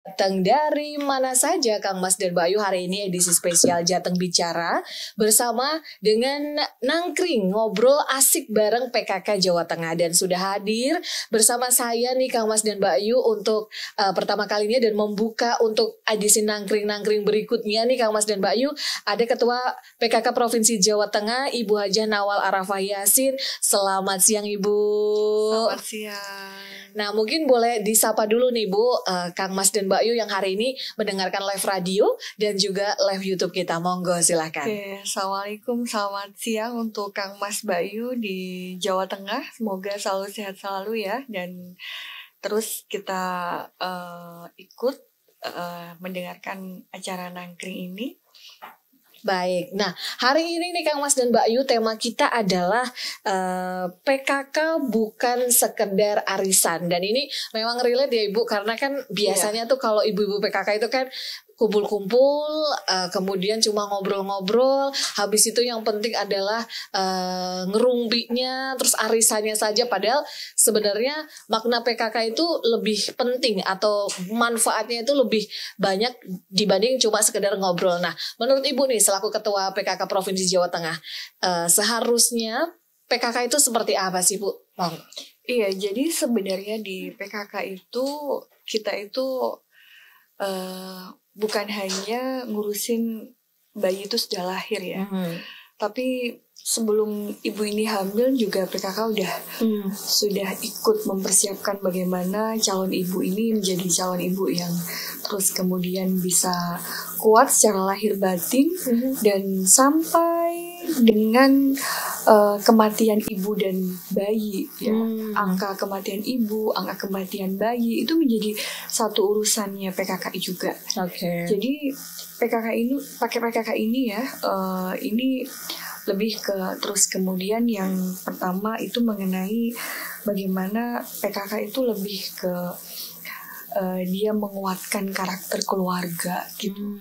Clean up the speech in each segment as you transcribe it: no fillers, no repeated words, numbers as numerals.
Datang dari mana saja Kang Mas dan Mbak Ayu. Hari ini edisi spesial Jateng Bicara bersama dengan Nangkring, ngobrol asik bareng PKK Jawa Tengah. Dan sudah hadir bersama saya nih Kang Mas dan Mbak Ayu untuk pertama kalinya dan membuka untuk edisi Nangkring berikutnya nih Kang Mas dan Mbak Ayu. Ada Ketua PKK Provinsi Jawa Tengah Ibu Hajah Nawal Arafah Yasin. Selamat siang Ibu. Selamat siang. Nah mungkin boleh disapa dulu nih Bu, Kang Mas dan Mbak Yu yang hari ini mendengarkan live radio dan juga live YouTube kita. Monggo silahkan. Oke, Assalamualaikum, selamat siang untuk Kang Mas Mbak Yu di Jawa Tengah. Semoga selalu sehat selalu ya. Dan terus kita ikut mendengarkan acara Nangkring ini. Baik, nah hari ini nih Kang Mas dan Mbak Yu tema kita adalah PKK bukan sekedar arisan. Dan ini memang relate ya Ibu, karena kan biasanya tuh kalau ibu-ibu PKK itu kan kumpul-kumpul, kemudian cuma ngobrol-ngobrol, habis itu yang penting adalah ngerumpinya, terus arisannya saja. Padahal sebenarnya makna PKK itu lebih penting atau manfaatnya itu lebih banyak dibanding cuma sekedar ngobrol. Nah, menurut Ibu nih selaku Ketua PKK Provinsi Jawa Tengah, seharusnya PKK itu seperti apa sih Bu? Iya, jadi sebenarnya di PKK itu kita itu bukan hanya ngurusin bayi itu sudah lahir ya, tapi sebelum ibu ini hamil juga PKK sudah ikut mempersiapkan bagaimana calon ibu ini menjadi calon ibu yang terus kemudian bisa kuat secara lahir batin dan sampai dengan kematian ibu dan bayi ya. Angka kematian ibu, angka kematian bayi itu menjadi satu urusannya PKK juga. Jadi pakai PKK ini ya, ini lebih ke terus kemudian yang pertama itu mengenai bagaimana PKK itu lebih ke dia menguatkan karakter keluarga gitu,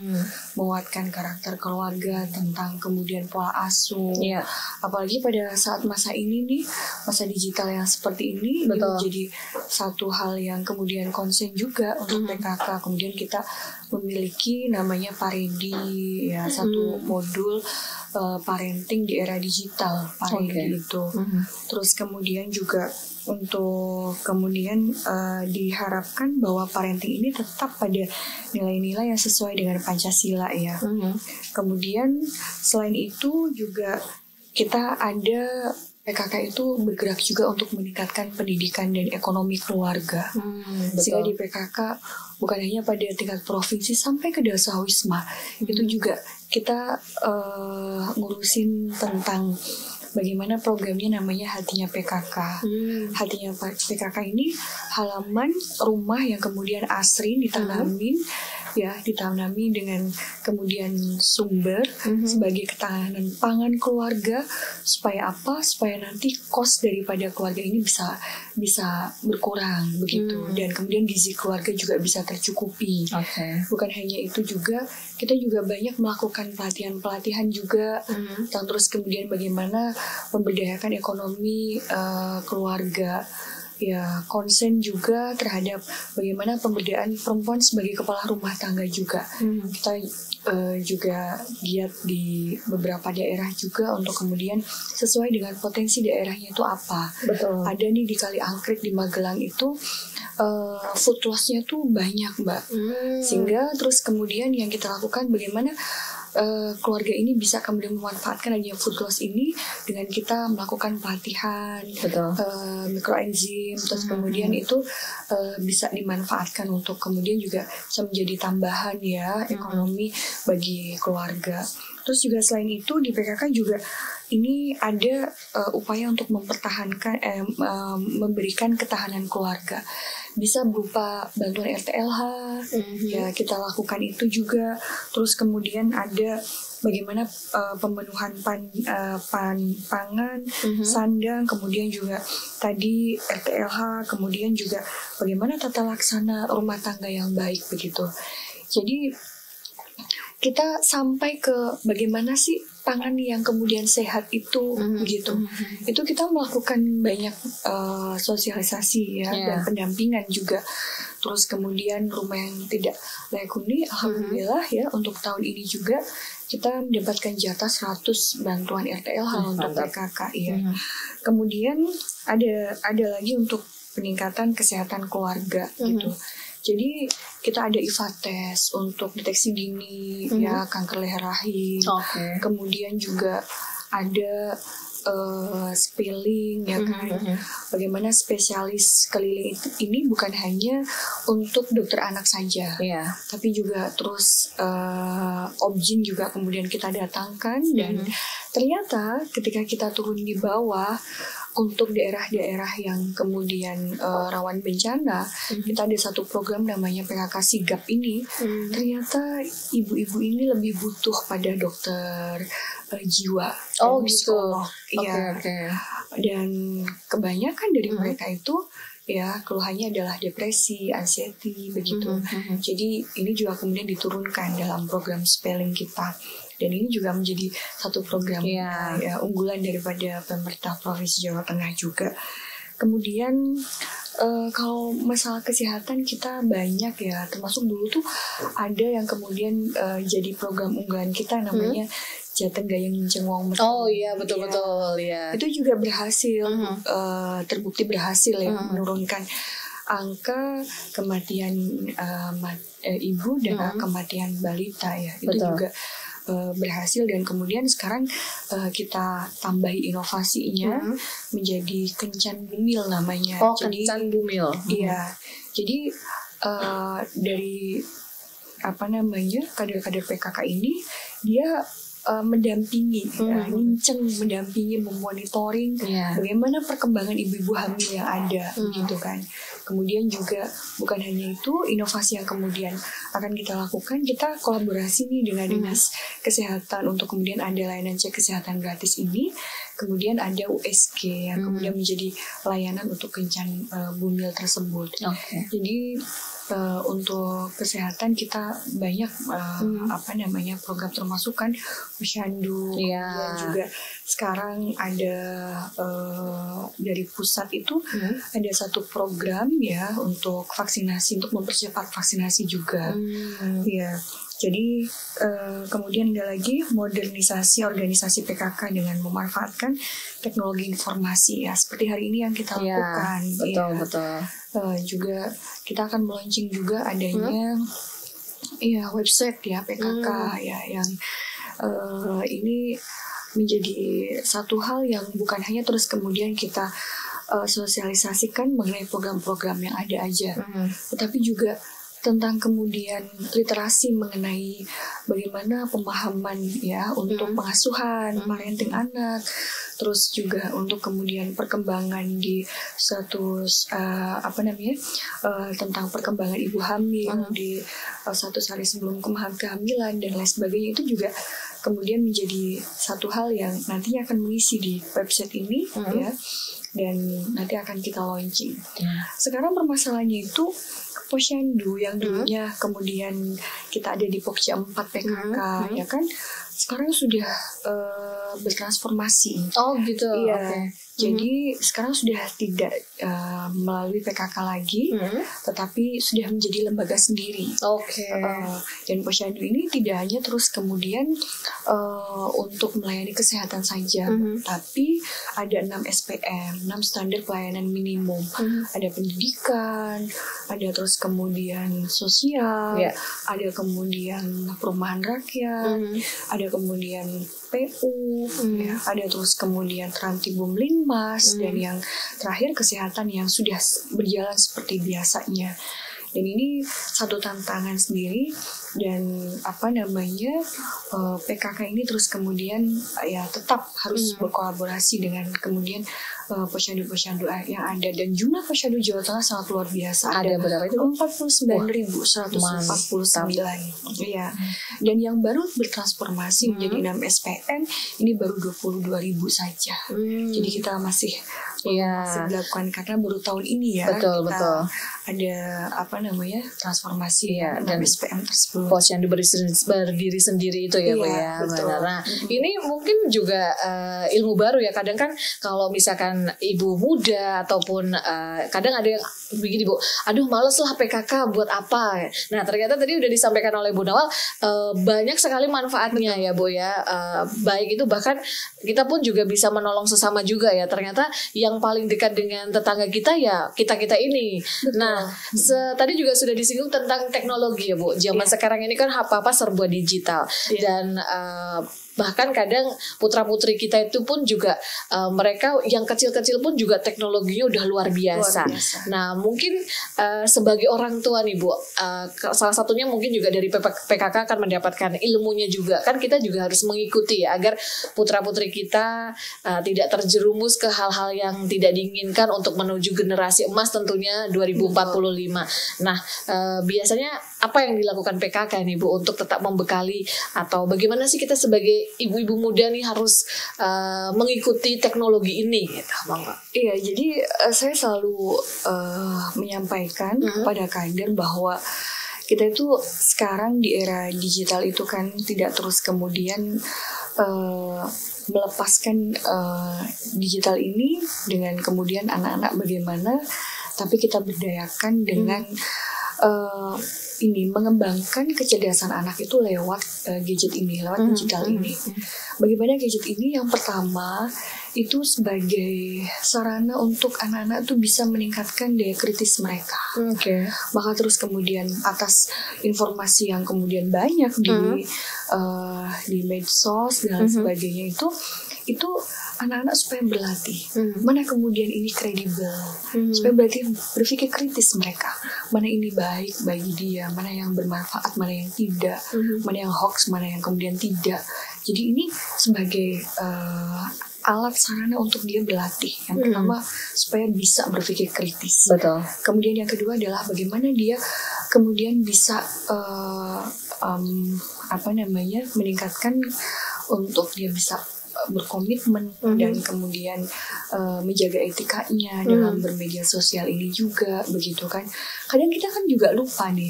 menguatkan karakter keluarga tentang kemudian pola asuh. Apalagi pada saat masa ini nih, masa digital yang seperti ini, ini menjadi satu hal yang kemudian konsen juga untuk PKK. Kemudian kita memiliki namanya Paredi ya, satu modul parenting di era digital, Paredi itu. Terus kemudian juga untuk kemudian diharapkan bahwa parenting ini tetap pada nilai-nilai yang sesuai dengan Pancasila ya. Kemudian selain itu juga kita ada PKK itu bergerak juga untuk meningkatkan pendidikan dan ekonomi keluarga. Sehingga di PKK bukan hanya pada tingkat provinsi sampai ke Dasawisma, itu juga kita ngurusin tentang bagaimana programnya namanya Hatinya PKK. Hatinya PKK ini halaman rumah yang kemudian asri ditanami dengan kemudian sumber sebagai ketahanan pangan keluarga, supaya apa? Supaya nanti kos daripada keluarga ini bisa berkurang begitu, dan kemudian gizi keluarga juga bisa tercukupi. Bukan hanya itu juga, kita juga banyak melakukan pelatihan juga tentang terus kemudian bagaimana memberdayakan ekonomi keluarga. Ya, konsen juga terhadap bagaimana pemberdayaan perempuan sebagai kepala rumah tangga juga. Kita juga giat di beberapa daerah juga untuk kemudian sesuai dengan potensi daerahnya itu apa. Ada nih di Kali Angkrik di Magelang itu food loss-nya tuh banyak Mbak. Sehingga terus kemudian yang kita lakukan bagaimana keluarga ini bisa kemudian memanfaatkan adanya food loss ini dengan kita melakukan pelatihan mikroenzim, terus kemudian itu bisa dimanfaatkan untuk kemudian juga bisa menjadi tambahan ya ekonomi bagi keluarga. Terus juga selain itu di PKK juga ini ada upaya untuk mempertahankan memberikan ketahanan keluarga. Bisa berupa bantuan RTLH, ya kita lakukan itu juga. Terus kemudian ada bagaimana pemenuhan pangan, sandang, kemudian juga tadi RTLH, kemudian juga bagaimana tata laksana rumah tangga yang baik begitu. Jadi kita sampai ke bagaimana sih pangan yang kemudian sehat itu begitu. Itu kita melakukan banyak sosialisasi ya dan pendampingan juga Terus kemudian rumah yang tidak layak huni, alhamdulillah ya untuk tahun ini juga kita mendapatkan jatah 100 bantuan RTL untuk PKK ya. Kemudian ada lagi untuk peningkatan kesehatan keluarga gitu. Jadi kita ada IVA test untuk deteksi dini ya kanker leher rahim. Kemudian juga ada spelling ya kan. Bagaimana spesialis keliling ini bukan hanya untuk dokter anak saja, tapi juga terus objin juga kemudian kita datangkan dan ternyata ketika kita turun di bawah untuk daerah-daerah yang kemudian rawan bencana, kita ada satu program namanya PKK Sigap ini. Ternyata ibu-ibu ini lebih butuh pada dokter jiwa, psikolog. Dan kebanyakan dari mereka itu ya keluhannya adalah depresi, anxiety begitu. Jadi ini juga kemudian diturunkan dalam program spelling kita. Dan ini juga menjadi satu program ya, unggulan daripada pemerintah Provinsi Jawa Tengah juga. Kemudian kalau masalah kesehatan kita banyak ya, termasuk dulu tuh ada yang kemudian jadi program unggulan kita namanya Jateng Gayeng Nginceng Wong Metu. Oh iya betul-betul ya. Itu juga berhasil, terbukti berhasil ya menurunkan angka kematian ibu dan kematian balita ya. Itu juga berhasil dan kemudian sekarang kita tambahi inovasinya menjadi Kencan Bumil namanya. Jadi, Kencan Bumil. Iya. Jadi dari kader-kader PKK ini dia mendampingi, mendampingi, memonitoring bagaimana perkembangan ibu-ibu hamil yang ada, gitu kan. Kemudian juga bukan hanya itu, inovasi yang kemudian akan kita lakukan, kita kolaborasi nih dengan Dinas Kesehatan untuk kemudian ada layanan cek kesehatan gratis ini. Kemudian ada USG yang kemudian menjadi layanan untuk Kencan Bumil tersebut. Jadi untuk kesehatan kita banyak program termasuk kan Posyandu, kemudian juga sekarang ada dari pusat itu ada satu program ya untuk vaksinasi, untuk mempercepat vaksinasi juga. Ya. Jadi kemudian ada lagi modernisasi organisasi PKK dengan memanfaatkan teknologi informasi ya, seperti hari ini yang kita lakukan. Betul. Juga kita akan meluncing juga adanya website ya PKK ya yang ini menjadi satu hal yang bukan hanya terus kemudian kita sosialisasikan mengenai program-program yang ada aja, tetapi juga tentang kemudian literasi mengenai bagaimana pemahaman ya untuk pengasuhan, parenting anak, terus juga untuk kemudian perkembangan di status tentang perkembangan ibu hamil di 1 hari sebelum kehamilan dan lain sebagainya, itu juga kemudian menjadi satu hal yang nantinya akan mengisi di website ini ya, dan nanti akan kita launching. Sekarang permasalahannya itu Posyandu yang dulunya kemudian kita ada di Pokja 4 PKK ya kan, sekarang sudah bertransformasi. Oh gitu. Iya. Jadi sekarang sudah tidak melalui PKK lagi, tetapi sudah menjadi lembaga sendiri. Dan Posyandu ini tidak hanya terus kemudian untuk melayani kesehatan saja, tapi ada 6 SPM, 6 standar pelayanan minimum. Ada pendidikan, ada terus kemudian sosial, ada kemudian perumahan rakyat, ada kemudian PU, ada terus kemudian Trantibum Linmas, dan yang terakhir kesehatan yang sudah berjalan seperti biasanya. Dan ini satu tantangan sendiri, dan PKK ini terus kemudian ya tetap harus berkolaborasi dengan kemudian posyandu-posyandu yang ada, dan jumlah posyandu Jawa Tengah sangat luar biasa. Ada berapa itu? 49.149. Ya. Dan yang baru bertransformasi menjadi 6 SPM ini baru 22.000 saja. Jadi kita masih masih dilakukan karena baru tahun ini ya betul. Ada transformasi dan SPM tersebut. Pos yang berdiri sendiri itu ya, Bu ya. Benar. Nah, ini mungkin juga ilmu baru ya. Kadang kan kalau misalkan ibu muda ataupun kadang ada yang begini, Bu, aduh males lah PKK buat apa. Nah, ternyata tadi udah disampaikan oleh Bu Nawal banyak sekali manfaatnya ya, Bu ya. Baik itu bahkan kita pun juga bisa menolong sesama juga ya. Ternyata yang paling dekat dengan tetangga kita ya kita-kita ini. Betul. Nah, tadi juga sudah disinggung tentang teknologi ya, Bu. Zaman sekarang ini kan apa-apa serba digital. Dan bahkan kadang putra-putri kita itu pun juga mereka yang kecil-kecil pun juga teknologinya udah luar biasa. Nah, mungkin sebagai orang tua nih, Bu, salah satunya mungkin juga dari PKK akan mendapatkan ilmunya juga. Kan kita juga harus mengikuti ya agar putra-putri kita tidak terjerumus ke hal-hal yang tidak diinginkan untuk menuju generasi emas tentunya 2045. Nah, biasanya apa yang dilakukan PKK nih, Bu, untuk tetap membekali atau bagaimana sih kita sebagai ibu-ibu muda nih harus mengikuti teknologi ini gitu, Bang? Iya, jadi saya selalu menyampaikan kepada kader bahwa kita itu sekarang di era digital itu kan tidak terus kemudian melepaskan digital ini dengan kemudian anak-anak bagaimana, tapi kita berdayakan dengan mengembangkan kecerdasan anak itu lewat gadget ini, lewat digital ini. Bagaimana gadget ini? Yang pertama itu sebagai sarana untuk anak-anak tuh bisa meningkatkan daya kritis mereka. Maka terus kemudian atas informasi yang kemudian banyak di medsos dan sebagainya itu anak-anak supaya berlatih mana kemudian ini kredibel, supaya berpikir kritis mereka, mana ini baik bagi dia, mana yang bermanfaat, mana yang tidak, mana yang hoax, mana yang kemudian tidak. Jadi ini sebagai alat sarana untuk dia berlatih. Yang pertama supaya bisa berpikir kritis. Betul. Kemudian yang kedua adalah bagaimana dia kemudian bisa meningkatkan untuk dia bisa berkomitmen dan kemudian menjaga etikanya dalam bermedia sosial ini juga, begitu kan. Kadang kita kan juga lupa nih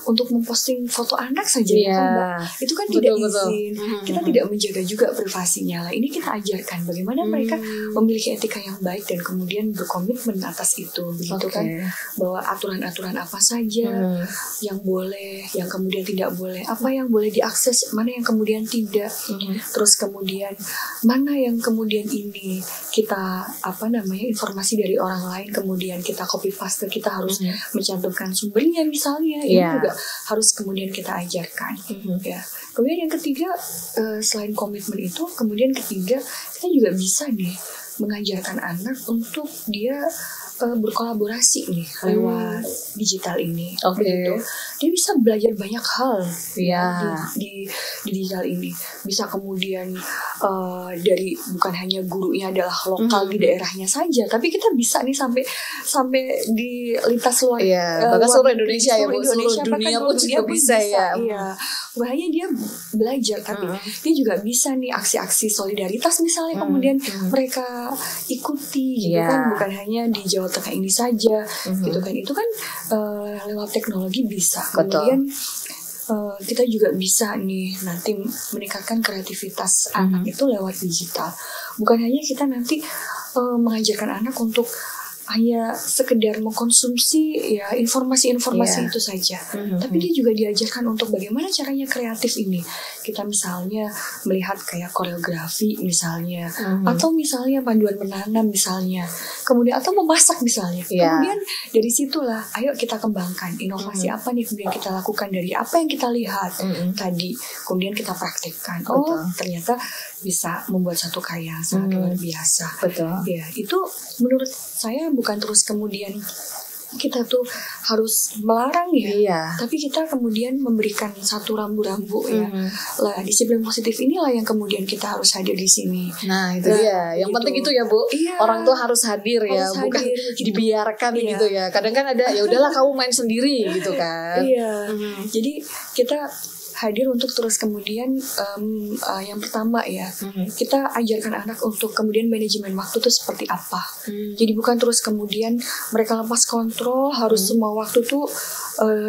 untuk memposting foto anak saja ya kan, Mbak. Itu kan tidak izin. Kita tidak menjaga juga privasinya lah. Ini kita ajarkan bagaimana mereka memiliki etika yang baik dan kemudian berkomitmen atas itu, begitu kan. Bahwa aturan-aturan apa saja yang boleh, yang kemudian tidak boleh, apa yang boleh diakses, mana yang kemudian tidak. Terus kemudian mana yang kemudian ini kita informasi dari orang lain kemudian kita copy paste, kita harus mencantumkan sumbernya misalnya. Ini juga harus kemudian kita ajarkan. Ya. Kemudian yang ketiga, selain komitmen itu, kemudian ketiga kita juga bisa nih mengajarkan anak untuk dia berkolaborasi nih lewat digital ini. Gitu. Dia bisa belajar banyak hal di digital ini. Bisa kemudian dari bukan hanya gurunya adalah lokal di daerahnya saja, tapi kita bisa nih sampai di lintas luar. Bahkan seluruh Indonesia ya, Bu. Seluruh dunia pun juga bisa ya. Iya. Bukan hanya dia belajar, tapi dia juga bisa nih aksi-aksi solidaritas misalnya kemudian mereka ikuti gitu kan, bukan hanya di Jawa Tengah ini saja gitu kan. Itu kan lewat teknologi bisa. Kemudian kita juga bisa nih nanti meningkatkan kreativitas anak itu lewat digital. Bukan hanya kita nanti mengajarkan anak untuk hanya sekedar mengkonsumsi ya informasi-informasi itu saja. Tapi dia juga diajarkan untuk bagaimana caranya kreatif ini. Kita misalnya melihat kayak koreografi misalnya, atau misalnya panduan menanam misalnya, kemudian atau memasak misalnya. Kemudian dari situlah ayo kita kembangkan inovasi apa nih kemudian kita lakukan dari apa yang kita lihat tadi, kemudian kita praktekkan. Ternyata bisa membuat satu karya yang sangat luar biasa. Ya, itu menurut saya bukan terus kemudian kita tuh harus melarang tapi kita kemudian memberikan satu rambu-rambu lah. Disiplin positif inilah yang kemudian kita harus hadir di sini. Nah itu dia yang penting itu ya, Bu. Orang tuh harus hadir bukan dibiarkan gitu ya. Kadang kan ada ya udahlah kamu main sendiri gitu kan. Jadi kita hadir untuk terus kemudian yang pertama ya, kita ajarkan anak untuk kemudian manajemen waktu itu seperti apa. Jadi bukan terus kemudian mereka lepas kontrol harus semua waktu tuh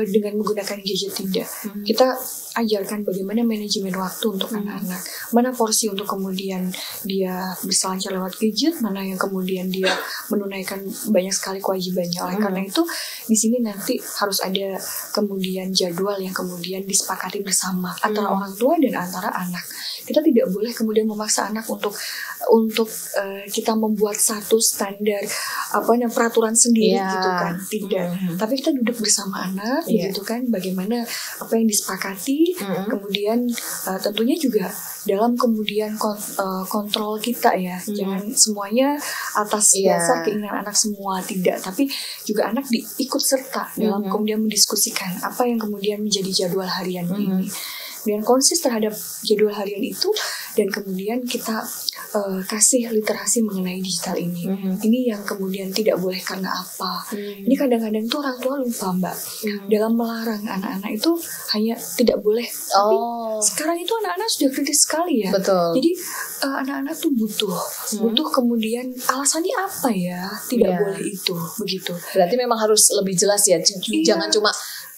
dengan menggunakan gadget, tidak. Kita ajarkan bagaimana manajemen waktu untuk anak-anak, mana porsi untuk kemudian dia berselancar lewat gadget, mana yang kemudian dia menunaikan banyak sekali kewajibannya. Oleh karena itu di sini nanti harus ada kemudian jadwal yang kemudian disepakati bersama antara orang tua dan antara anak. Kita tidak boleh kemudian memaksa anak untuk kita membuat satu standar peraturan sendiri gitu kan, tidak. Tapi kita duduk bersama anak gitu kan, bagaimana apa yang disepakati, kemudian tentunya juga dalam kemudian kontrol kita ya, jangan semuanya atas dasar keinginan anak semua, tidak, tapi juga anak ikut serta dalam kemudian mendiskusikan apa yang kemudian menjadi jadwal harian ini. Dan konsis terhadap jadwal harian itu, dan kemudian kita kasih literasi mengenai digital ini. Ini yang kemudian tidak boleh karena apa. Ini kadang-kadang tuh orang tua lupa, Mbak, dalam melarang anak-anak itu hanya tidak boleh. Tapi sekarang itu anak-anak sudah kritis sekali ya. Betul. Jadi anak-anak tuh butuh kemudian alasannya apa ya tidak boleh itu, begitu. Berarti memang harus lebih jelas ya. Jangan cuma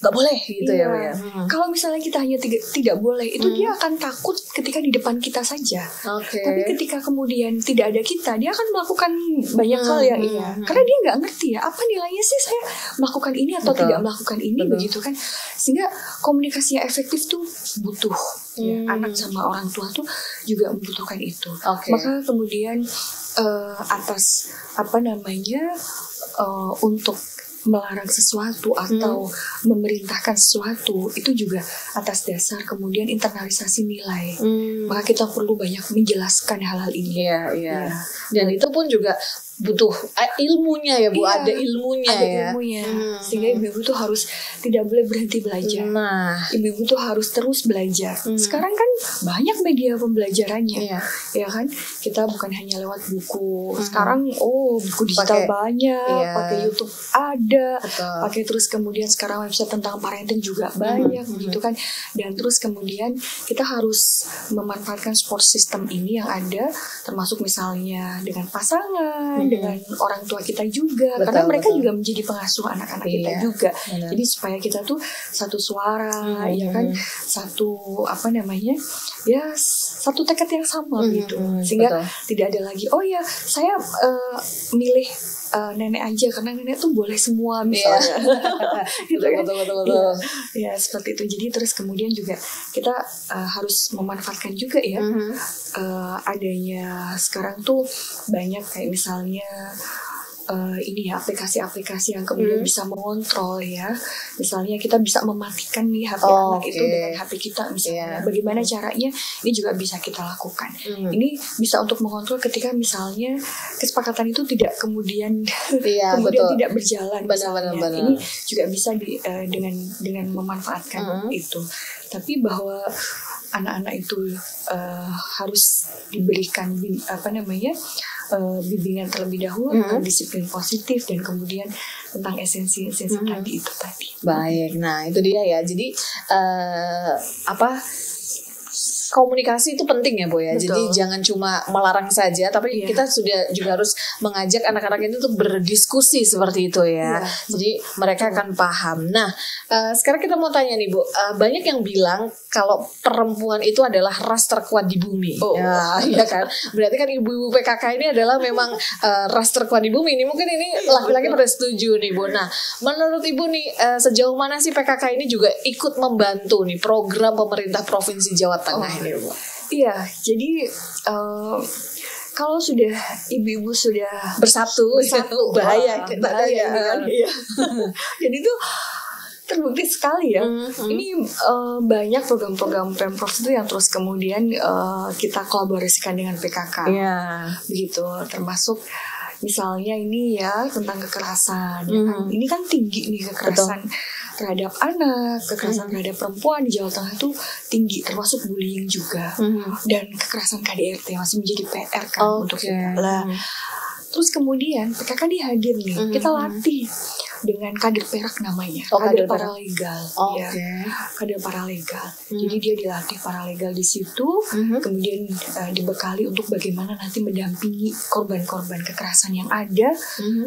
nggak boleh gitu ya. Kalau misalnya kita hanya tidak boleh, itu dia akan takut ketika di depan kita saja. Tapi ketika kemudian tidak ada kita, dia akan melakukan banyak hal ya, karena dia nggak ngerti ya apa nilainya sih saya melakukan ini atau tidak melakukan ini, begitu kan. Sehingga komunikasi yang efektif tuh butuh anak sama orang tua tuh juga membutuhkan itu. Maka kemudian atas untuk melarang sesuatu atau memerintahkan sesuatu itu juga atas dasar kemudian internalisasi nilai. Maka kita perlu banyak menjelaskan hal-hal ini. Dan itu pun juga butuh ilmunya ya Bu, ada ilmunya ada ilmunya. Sehingga ibu-ibu tuh harus tidak boleh berhenti belajar. Ibu-ibu tuh harus terus belajar. Sekarang kan banyak media pembelajarannya, ya kan? Kita bukan hanya lewat buku. Sekarang buku digital banyak, pakai YouTube ada, pakai terus kemudian sekarang website tentang parenting juga banyak, begitu kan? Dan terus kemudian kita harus memanfaatkan support system ini yang ada, termasuk misalnya dengan pasangan, dengan orang tua kita juga, karena mereka juga menjadi pengasuh anak-anak kita juga. Jadi supaya kita tuh satu suara, ya kan, satu satu tekad yang sama gitu, sehingga tidak ada lagi saya milih nenek aja karena nenek tuh boleh semua misalnya. Gitu kan? Betul. Ya seperti itu. Jadi terus kemudian juga kita harus memanfaatkan juga ya adanya sekarang tuh banyak kayak misalnya aplikasi-aplikasi yang kemudian bisa mengontrol ya. Misalnya kita bisa mematikan nih HP anak itu dengan HP kita misalnya. Bagaimana caranya? Ini juga bisa kita lakukan. Ini bisa untuk mengontrol ketika misalnya kesepakatan itu tidak kemudian tidak berjalan. Benar. Ini juga bisa dengan memanfaatkan itu. Tapi bahwa anak-anak itu harus diberikan bimbingan terlebih dahulu tentang disiplin positif dan kemudian tentang esensi tadi itu tadi. Baik, nah itu dia ya. Jadi komunikasi itu penting ya Bu ya. Betul. Jadi jangan cuma melarang saja, tapi kita juga harus mengajak anak-anak itu untuk berdiskusi seperti itu ya. Jadi mereka akan paham. Nah, sekarang kita mau tanya nih Bu, banyak yang bilang kalau perempuan itu adalah ras terkuat di bumi. Iya kan? Berarti kan ibu-ibu PKK ini adalah memang ras terkuat di bumi. Ini mungkin ini laki-laki pada setuju nih Bu. Nah, menurut Ibu nih sejauh mana sih PKK ini juga ikut membantu nih program pemerintah Provinsi Jawa Tengah? Iya, jadi kalau sudah ibu-ibu sudah bersatu bahaya kan? Iya. Jadi itu terbukti sekali ya. Ini banyak program-program Pemprov itu yang terus kemudian kita kolaborasikan dengan PKK. Begitu, termasuk misalnya ini ya tentang kekerasan. Ini kan tinggi nih kekerasan terhadap anak, kekerasan terhadap perempuan di Jawa Tengah itu tinggi, termasuk bullying juga. Dan kekerasan KDRT masih menjadi PR kan untuk kita. Terus kemudian PKK hadir nih, kita latih dengan kader perak namanya, kader paralegal, ya, kader paralegal. Jadi dia dilatih paralegal di situ, kemudian dibekali untuk bagaimana nanti mendampingi korban-korban kekerasan yang ada,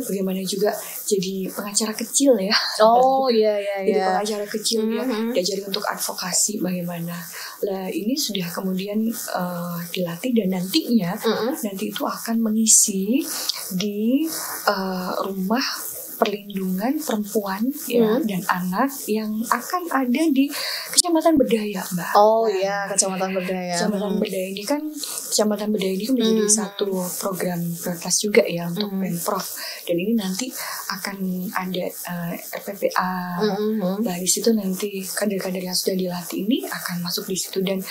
bagaimana juga jadi pengacara kecil ya. Jadi pengacara kecil ya, diajari untuk advokasi bagaimana. Lah ini sudah kemudian dilatih dan nantinya nanti itu akan mengisi di rumah perlindungan perempuan ya dan anak yang akan ada di Kecamatan Berdaya, Mbak. Kecamatan Berdaya. Kecamatan Berdaya ini kan menjadi satu program prioritas juga ya untuk Pemprov, dan ini nanti akan ada RPPA. Nah di situ nanti kader-kader yang sudah dilatih ini akan masuk di situ, dan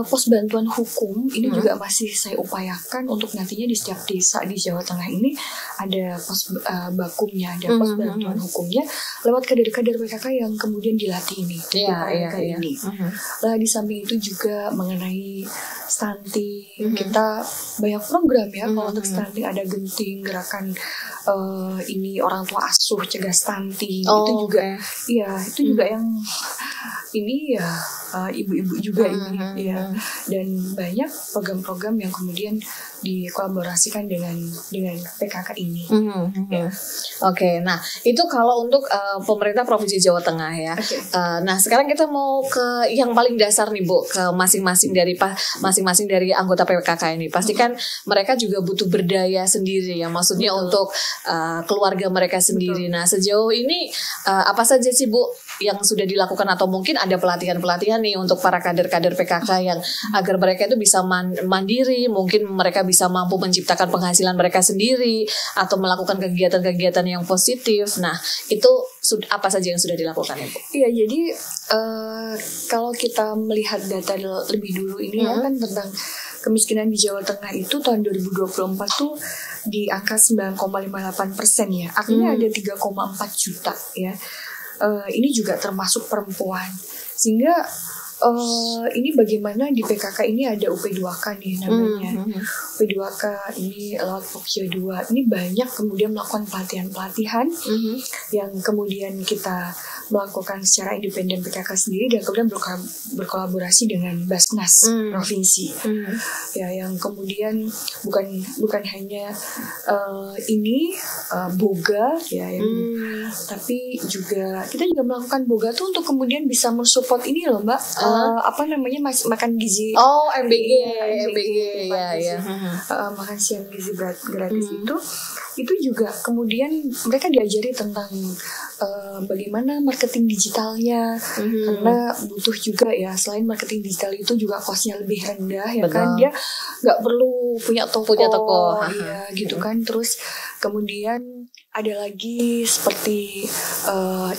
pos bantuan hukum ini juga masih saya upayakan untuk nantinya di setiap desa di Jawa Tengah ini ada pos bakumnya, ada pos bantuan hukumnya lewat kader-kader PKK yang kemudian dilatih ini. Ini. Nah di samping itu juga mengenai stunting, kita banyak program ya. Kalau untuk stunting ada genting, gerakan ini orang tua asuh cegah stunting, itu juga itu juga yang ini ya ibu-ibu juga ini ya, dan banyak program-program yang kemudian dikolaborasikan dengan PKK ini. Nah itu kalau untuk pemerintah Provinsi Jawa Tengah ya. Nah sekarang kita mau ke yang paling dasar nih Bu, ke masing-masing dari anggota PKK ini. Pastikan mereka juga butuh berdaya sendiri ya, maksudnya untuk keluarga mereka sendiri. Nah sejauh ini apa saja sih Bu yang sudah dilakukan, atau mungkin ada pelatihan-pelatihan nih untuk para kader-kader PKK yang agar mereka itu bisa mandiri, mungkin mereka bisa mampu menciptakan penghasilan mereka sendiri atau melakukan kegiatan-kegiatan yang positif. Nah, itu apa saja yang sudah dilakukan Ibu? Iya, jadi kalau kita melihat data lebih dulu ini ya kan tentang kemiskinan di Jawa Tengah itu tahun 2024 tuh di angka 9,58% ya. Artinya ada 3,4 juta ya. Ini juga termasuk perempuan, sehingga ini bagaimana di PKK ini ada UP2K nih namanya. UP2K ini lewat Pokja 2 ini banyak kemudian melakukan pelatihan-pelatihan yang kemudian kita melakukan secara independen PKK sendiri, dan kemudian berkolaborasi dengan Basnas provinsi. Ya, yang kemudian bukan hanya ini boga ya, tapi juga kita juga melakukan boga tuh untuk kemudian bisa mensupport ini loh Mbak, apa namanya makan gizi. MBG ya. Makan siang gizi gratis itu juga kemudian mereka diajari tentang bagaimana marketing digitalnya, karena butuh juga ya, selain marketing digital itu juga costnya lebih rendah ya. Betul. Kan dia nggak perlu punya toko ya gitu kan. Terus kemudian ada lagi seperti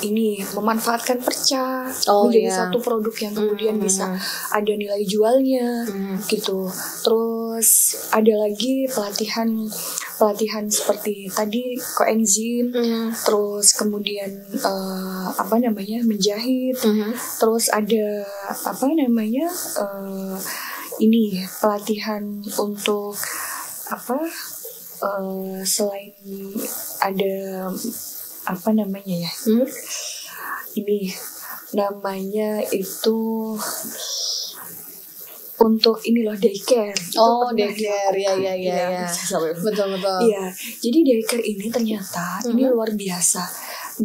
ini memanfaatkan perca menjadi satu produk yang kemudian bisa ada nilai jualnya gitu. Terus ada lagi pelatihan seperti tadi koenzim, terus kemudian menjahit, terus ada ini pelatihan untuk selain ada ini namanya itu untuk ini loh daycare. Daycare ya. Betul. Iya, jadi daycare ini ternyata ini luar biasa,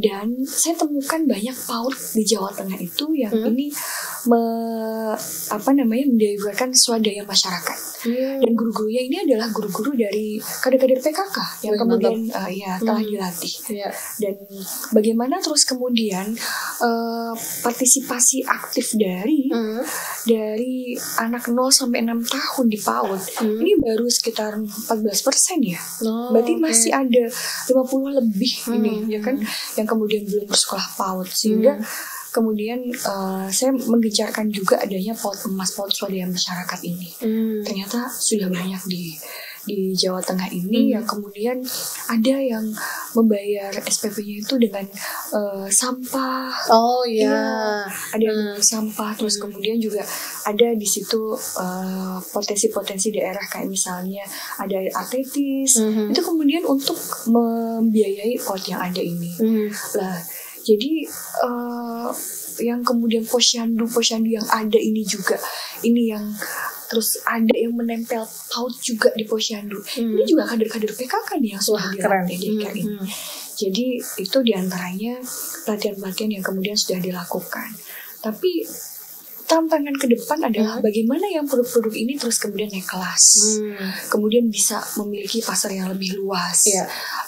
dan saya temukan banyak PAUD di Jawa Tengah itu yang ini mendayakan swadaya masyarakat. Dan guru-gurunya ini adalah guru-guru dari kader-kader PKK yang kemudian telah dilatih. Dan bagaimana terus kemudian partisipasi aktif dari anak 0 sampai 6 tahun di PAUD ini baru sekitar 14% ya. Berarti masih ada 50 lebih ini ya kan yang kemudian belum bersekolah PAUD, sehingga kemudian saya menggencarkan juga adanya PAUD emas, PAUD swadaya masyarakat ini. Ternyata sudah banyak di Jawa Tengah ini yang kemudian ada yang membayar SPP-nya itu dengan sampah. Oh iya. Ya, ada yang sampah. Terus kemudian juga ada di situ potensi-potensi daerah kayak misalnya ada atletis. Itu kemudian untuk membiayai pot yang ada ini. Lah, jadi yang kemudian posyandu yang ada ini juga, ini yang terus ada yang menempel paut juga di posyandu. Ini juga kader-kader PKK nih yang sudah dilatih di DKI. Jadi itu diantaranya pelatihan-pelatihan yang kemudian sudah dilakukan. Tapi tantangan ke depan adalah bagaimana yang produk-produk ini terus kemudian naik kelas, kemudian bisa memiliki pasar yang lebih luas.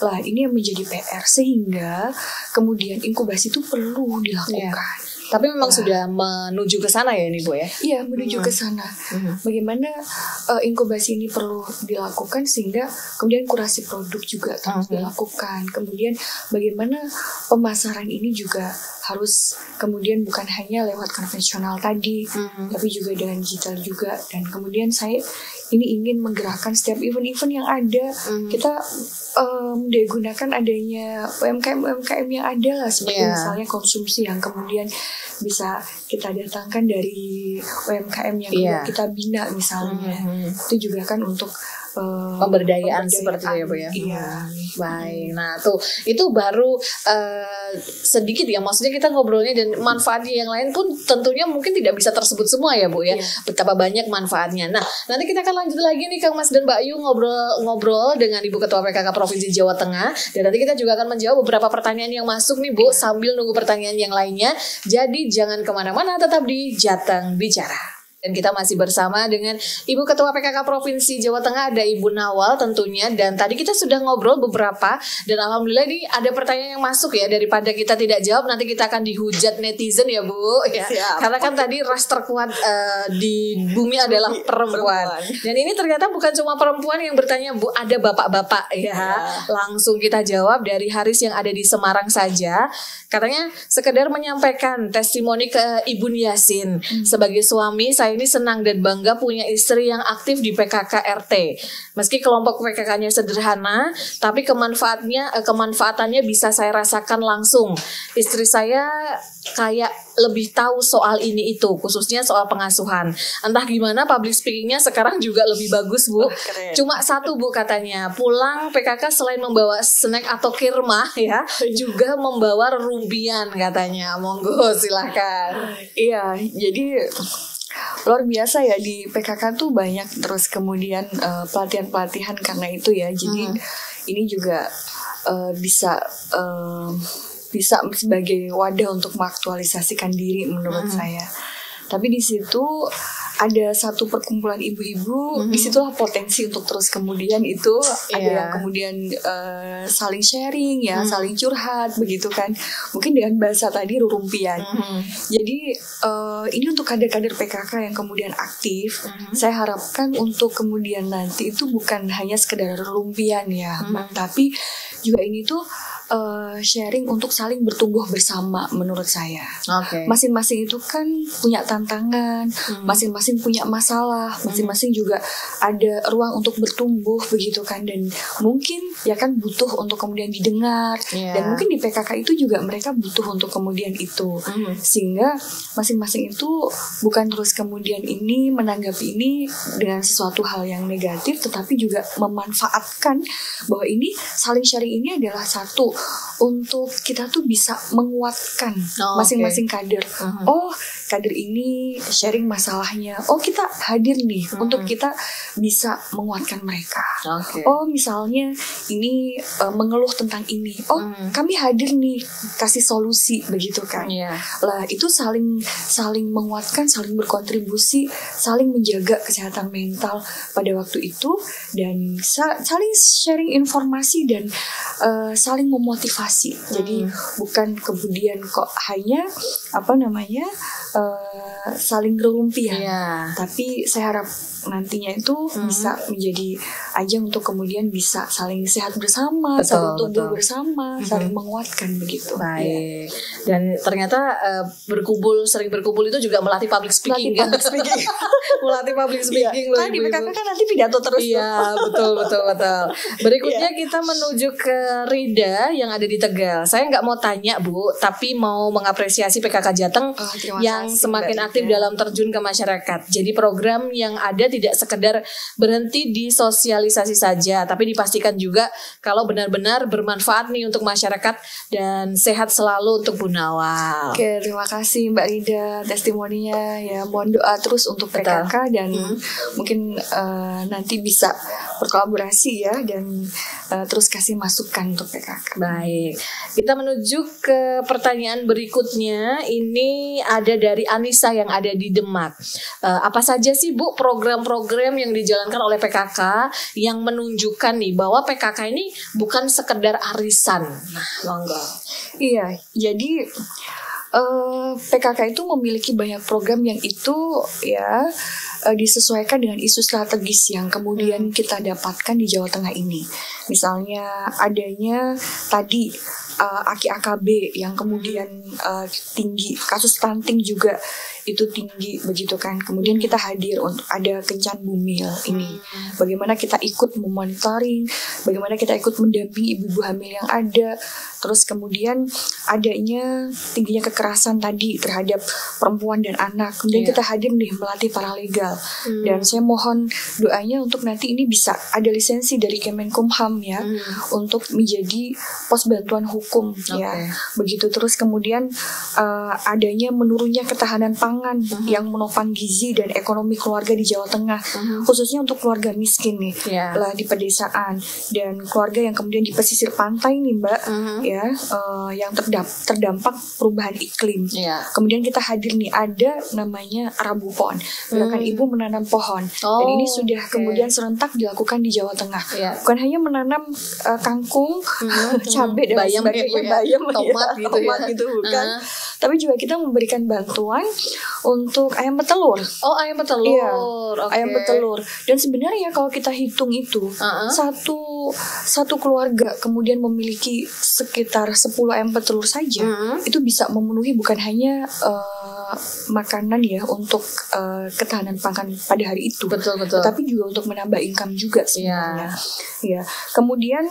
Lah ini yang menjadi PR, sehingga kemudian inkubasi itu perlu dilakukan. Tapi memang sudah menuju ke sana ya ini Bu ya? Iya, menuju ke sana. Bagaimana inkubasi ini perlu dilakukan sehingga kemudian kurasi produk juga terus dilakukan. Kemudian bagaimana pemasaran ini juga harus kemudian bukan hanya lewat konvensional tadi, tapi juga dengan digital juga. Dan kemudian saya ini ingin menggerakkan setiap event-event yang ada. Kita digunakan adanya UMKM yang ada lah, seperti misalnya konsumsi yang kemudian bisa kita datangkan dari UMKM yang kita bina misalnya. Itu juga kan untuk pemberdayaan seperti itu ya Bu ya. Iya. Baik. Nah tuh itu baru sedikit ya, maksudnya kita ngobrolnya, dan manfaatnya yang lain pun tentunya mungkin tidak bisa tersebut semua ya Bu ya. Betapa banyak manfaatnya. Nah nanti kita akan lanjut lagi nih Kang Mas dan Mbak Ayu ngobrol dengan Ibu Ketua PKK Provinsi Jawa Tengah, dan nanti kita juga akan menjawab beberapa pertanyaan yang masuk nih Bu sambil nunggu pertanyaan yang lainnya. Jadi jangan kemana-mana, tetap di Jateng Bicara. Dan kita masih bersama dengan Ibu Ketua PKK Provinsi Jawa Tengah, ada Ibu Nawal tentunya. Dan tadi kita sudah ngobrol beberapa, dan alhamdulillah ini ada pertanyaan yang masuk ya. Daripada kita tidak jawab, nanti kita akan dihujat netizen ya Bu ya. Karena kan tadi ras terkuat di bumi adalah perempuan. Dan ini ternyata bukan cuma perempuan yang bertanya Bu, ada bapak-bapak ya. Langsung kita jawab dari Haris yang ada di Semarang saja. Katanya sekedar menyampaikan testimoni ke Ibu Yasin. Sebagai suami, saya ini senang dan bangga punya istri yang aktif di PKK RT. Meski kelompok PKK-nya sederhana, tapi kemanfaatannya bisa saya rasakan langsung. Istri saya kayak lebih tahu soal ini itu, khususnya soal pengasuhan. Entah gimana public speakingnya sekarang juga lebih bagus Bu. Cuma satu Bu katanya, pulang PKK selain membawa snack atau kirmah ya, juga membawa rerumpian katanya. Monggo silahkan. Iya, jadi luar biasa ya di PKK tuh banyak terus kemudian pelatihan-pelatihan karena itu ya. Jadi ini juga bisa sebagai wadah untuk mengaktualisasikan diri menurut saya. Tapi di situ ada satu perkumpulan ibu-ibu, disitulah potensi untuk terus kemudian itu ada yang kemudian saling sharing ya, saling curhat begitu kan, mungkin dengan bahasa tadi rurumpian. Jadi ini untuk kader-kader PKK yang kemudian aktif, saya harapkan untuk kemudian nanti itu bukan hanya sekedar rurumpian ya, tapi juga ini tuh sharing untuk saling bertumbuh bersama menurut saya. Masing-masing itu kan punya tantangan, masing-masing punya masalah, masing-masing juga ada ruang untuk bertumbuh begitu kan, dan mungkin ya kan butuh untuk kemudian didengar, dan mungkin di PKK itu juga mereka butuh untuk kemudian itu, sehingga masing-masing itu bukan terus kemudian ini menanggapi ini dengan sesuatu hal yang negatif, tetapi juga memanfaatkan bahwa ini saling sharing ini adalah satu untuk kita tuh bisa menguatkan masing-masing kader. Oh, kader ini sharing masalahnya. Oh, kita hadir nih untuk kita bisa menguatkan mereka. Oh, misalnya ini mengeluh tentang ini. Oh, kami hadir nih kasih solusi begitu kan. Lah, itu saling menguatkan, saling berkontribusi, saling menjaga kesehatan mental pada waktu itu, dan saling sharing informasi dan saling memotivasi. Jadi bukan kemudian kok hanya saling berlumpi ya. Iya. Tapi saya harap nantinya itu bisa menjadi ajang untuk kemudian bisa saling sehat bersama, saling tumbuh bersama, saling menguatkan begitu. Baik. Dan ternyata sering berkumpul itu juga melatih public speaking. Melatih public speaking loh. Kan di PKK kan nanti pidato terus. Iya, betul. Berikutnya kita menuju ke Rida yang ada di Tegal. Saya nggak mau tanya Bu, tapi mau mengapresiasi PKK Jateng yang semakin aktif dalam terjun ke masyarakat. Jadi program yang ada tidak sekedar berhenti di sosialisasi saja, tapi dipastikan juga kalau benar-benar bermanfaat nih untuk masyarakat dan sehat selalu untuk Bu Nawal. Oke, terima kasih Mbak Rida testimoninya ya. Mohon doa terus untuk PKK dan mungkin nanti bisa berkolaborasi ya dan terus kasih masukan untuk PKK. Baik, kita menuju ke pertanyaan berikutnya. Ini ada dari Anissa yang ada di Demak. Apa saja sih Bu program-program yang dijalankan oleh PKK yang menunjukkan nih bahwa PKK ini bukan sekedar arisan? Nah, monggo. Iya, jadi PKK itu memiliki banyak program yang itu ya disesuaikan dengan isu strategis yang kemudian kita dapatkan di Jawa Tengah ini. Misalnya adanya tadi Aki AKB yang kemudian tinggi, kasus stunting juga itu tinggi begitu kan. Kemudian kita hadir untuk ada Kencan Bumil ini. Bagaimana kita ikut memonitoring, bagaimana kita ikut mendampingi ibu-ibu hamil yang ada. Terus kemudian adanya tingginya kekerasan tadi terhadap perempuan dan anak. Kemudian kita hadir nih melatih paralegal. Dan saya mohon doanya untuk nanti ini bisa ada lisensi dari Kemenkumham ya untuk menjadi pos bantuan hukum ya. Begitu. Terus kemudian adanya menurunnya ketahanan pangan yang menopang gizi dan ekonomi keluarga di Jawa Tengah, khususnya untuk keluarga miskin nih lah di pedesaan dan keluarga yang kemudian di pesisir pantai nih Mbak ya, yang terdampak perubahan iklim. Kemudian kita hadir nih ada namanya Rabu Pohon, gerakan ibu menanam pohon, dan ini sudah kemudian serentak dilakukan di Jawa Tengah. Bukan hanya menanam kangkung, cabai dan sebagainya, bayam, tomat gitu bukan. Tapi juga kita memberikan bantuan untuk ayam petelur. Oh, ayam petelur. Iya, ayam petelur. Dan sebenarnya kalau kita hitung itu satu keluarga kemudian memiliki sekitar 10 ayam petelur saja, itu bisa memenuhi bukan hanya makanan ya untuk ketahanan pangan pada hari itu, tapi juga untuk menambah income juga sebenarnya. Ya. Kemudian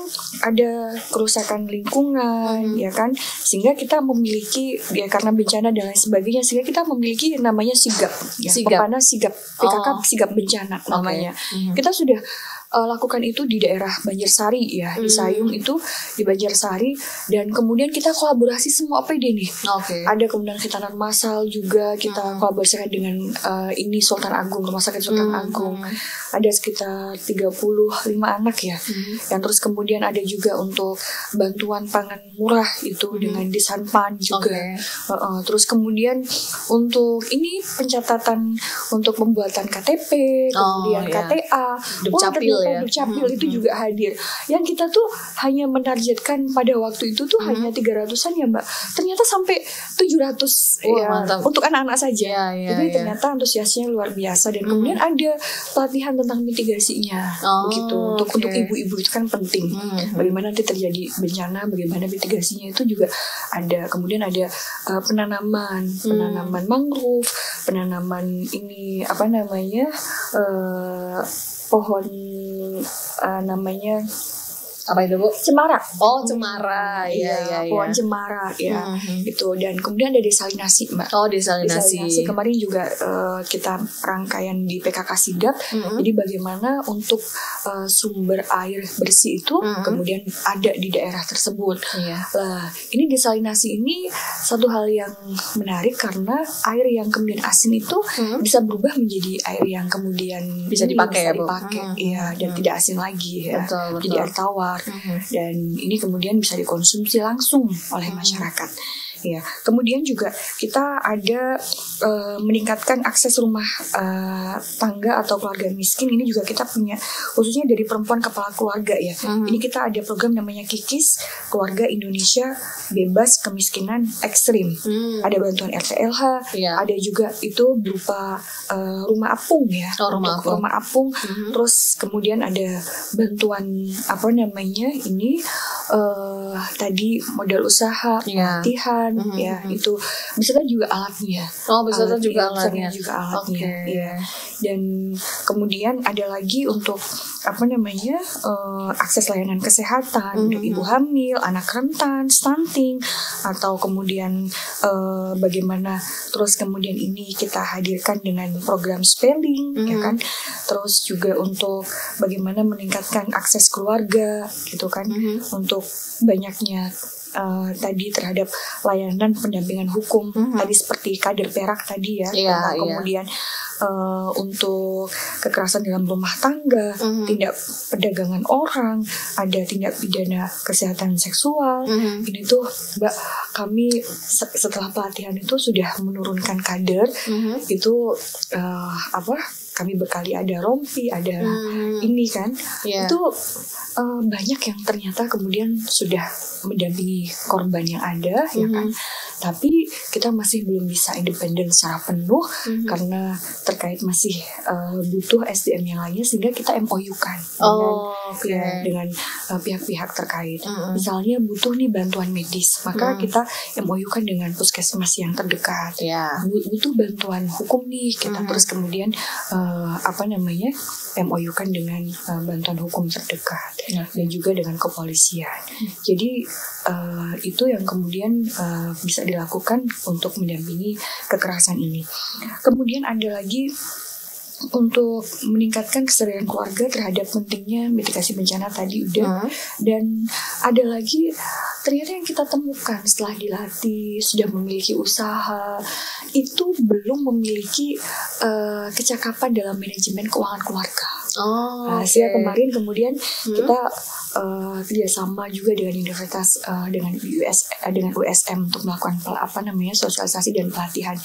ada kerusakan lingkungan, ya kan, sehingga kita memiliki ya karena bencana dan lain sebagainya, sehingga kita memiliki namanya sigap, ya, Pepana sigap, PKK sigap bencana namanya. Kita sudah lakukan itu di daerah Banjarsari ya, di Sayung itu di Banjarsari, dan kemudian kita kolaborasi semua APD nih. Ada kemudian khitanan massal juga kita kolaborasikan dengan ini Sultan Agung, Rumah Sakit Sultan Agung. Ada sekitar 35 anak ya. Yang terus kemudian ada juga untuk bantuan pangan murah itu dengan Disanpan juga. Terus kemudian untuk ini pencatatan untuk pembuatan KTP, kemudian KTA, Dukcapil itu juga hadir. Yang kita tuh hanya menargetkan pada waktu itu tuh hanya 300-an ya Mbak. Ternyata sampai 700 ya, untuk anak-anak saja. Jadi ternyata antusiasnya luar biasa. Dan kemudian ada pelatihan tentang mitigasinya begitu. Untuk ibu-ibu itu kan penting. Bagaimana nanti terjadi bencana, bagaimana mitigasinya itu juga ada. Kemudian ada penanaman mangrove, penanaman ini apa namanya pohon namanya apa itu Bu? Cemara. Oh, cemara. Iya. Pohon cemara ya. Itu, dan kemudian ada desalinasi Mbak. Oh, desalinasi. Kemarin juga kita rangkaian di PKK Sigap. Jadi bagaimana untuk sumber air bersih itu kemudian ada di daerah tersebut. Ini desalinasi ini satu hal yang menarik karena air yang kemudian asin itu bisa berubah menjadi air yang kemudian bisa dipakai ya, dan tidak asin lagi ya. Jadi air tawar. Dan ini kemudian bisa dikonsumsi langsung oleh masyarakat. Ya, kemudian juga kita ada meningkatkan akses rumah tangga atau keluarga miskin. Ini juga kita punya khususnya dari perempuan kepala keluarga ya. Ini kita ada program namanya KIKIS, Keluarga Indonesia Bebas Kemiskinan Ekstrim. Ada bantuan RTLH, ada juga itu berupa rumah apung ya. Rumah apung. Terus kemudian ada bantuan ini tadi modal usaha, pelatihan ya, itu beserta juga alatnya. Beserta juga alatnya. Okay. Ya. Dan kemudian ada lagi untuk akses layanan kesehatan untuk ibu hamil, anak rentan, stunting, atau kemudian bagaimana terus kemudian ini kita hadirkan dengan program spelling ya kan. Terus juga untuk bagaimana meningkatkan akses keluarga gitu kan, untuk banyaknya tadi terhadap layanan pendampingan hukum tadi seperti kader perak tadi ya, kemudian untuk kekerasan dalam rumah tangga, tindak perdagangan orang, ada tindak pidana kesehatan seksual. Ini tuh Mbak, kami setelah pelatihan itu sudah menurunkan kader itu kami bekali ada rompi, ada ini kan, itu banyak yang ternyata kemudian sudah mendampingi korban yang ada ya kan, tapi kita masih belum bisa independen secara penuh karena terkait masih butuh SDM yang lainnya, sehingga kita MOU-kan dengan pihak-pihak terkait. Misalnya butuh nih bantuan medis, maka kita MOU-kan dengan puskesmas yang terdekat. Butuh bantuan hukum nih, kita terus kemudian MOU-kan dengan bantuan hukum terdekat dan juga dengan kepolisian. Jadi itu yang kemudian bisa dilakukan untuk mendampingi kekerasan ini. Kemudian ada lagi untuk meningkatkan kesadaran keluarga terhadap pentingnya mitigasi bencana tadi udah. Dan ada lagi ternyata yang kita temukan setelah dilatih, sudah memiliki usaha, itu belum memiliki kecakapan dalam manajemen keuangan keluarga. Sehingga kemarin kemudian kita kerjasama juga dengan universitas dengan USM untuk melakukan sosialisasi dan pelatihan.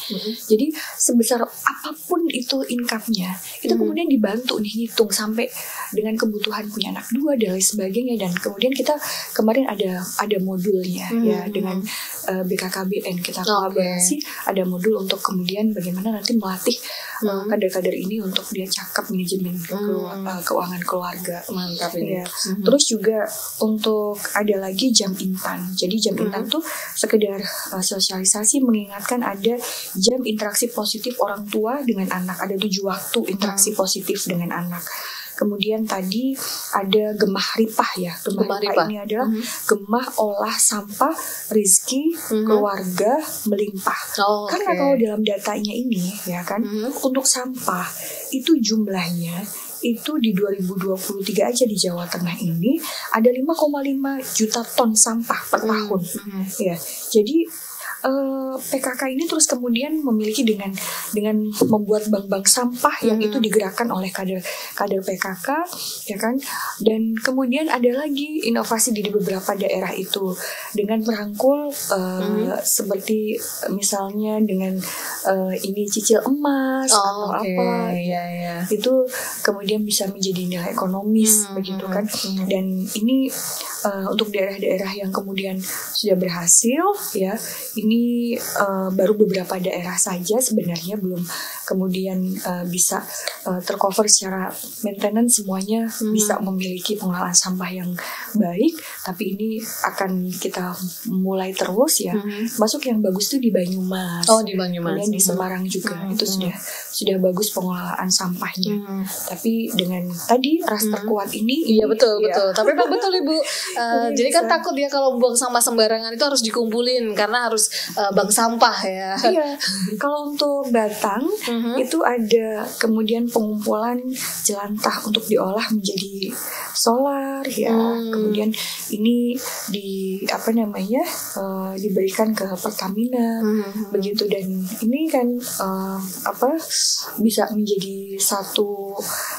Jadi sebesar apapun itu income-nya, itu kemudian dibantu nih hitung sampai dengan kebutuhan punya anak 2 dan lain sebagainya. Dan kemudian kita kemarin ada modulnya ya dengan BKKBN, kita kolaborasi ada modul untuk kemudian bagaimana nanti melatih kader-kader ini untuk dia cakap manajemen keuangan keluarga. Mantap ini. Ya. Terus juga untuk ada lagi jam intan. Jadi jam intan tuh sekedar sosialisasi mengingatkan ada jam interaksi positif orang tua dengan anak. Ada 7 waktu interaksi positif dengan anak. Kemudian tadi ada gemah ripah ya. Gemah ripah ini adalah gemah olah sampah rizki keluarga melimpah. Karena kalau dalam datanya ini ya kan, untuk sampah itu jumlahnya itu di 2023 aja di Jawa Tengah ini ada 5,5 juta ton sampah per tahun. Ya. Jadi PKK ini terus kemudian memiliki dengan membuat bank-bank sampah yang itu digerakkan oleh kader PKK ya kan. Dan kemudian ada lagi inovasi di beberapa daerah itu dengan merangkul seperti misalnya dengan ini cicil emas atau apa itu kemudian bisa menjadi nilai ekonomis begitu kan. Dan ini untuk daerah-daerah yang kemudian sudah berhasil ya, ini baru beberapa daerah saja sebenarnya, belum kemudian bisa tercover secara maintenance semuanya bisa memiliki pengolahan sampah yang baik, tapi ini akan kita mulai terus ya. Masuk yang bagus tuh di Banyumas. Di Banyumas. Kemudian di Semarang juga itu sudah bagus pengelolaan sampahnya. Tapi dengan tadi ras terkuat ini. Iya betul. Tapi memang betul Ibu. Jadi kan takut ya kalau buang sampah sembarangan itu harus dikumpulin karena harus bank sampah ya. Iya. Kalau untuk Batang itu ada kemudian pengumpulan jelantah untuk diolah menjadi solar ya. Kemudian ini diberikan ke Pertamina begitu. Dan ini kan bisa menjadi satu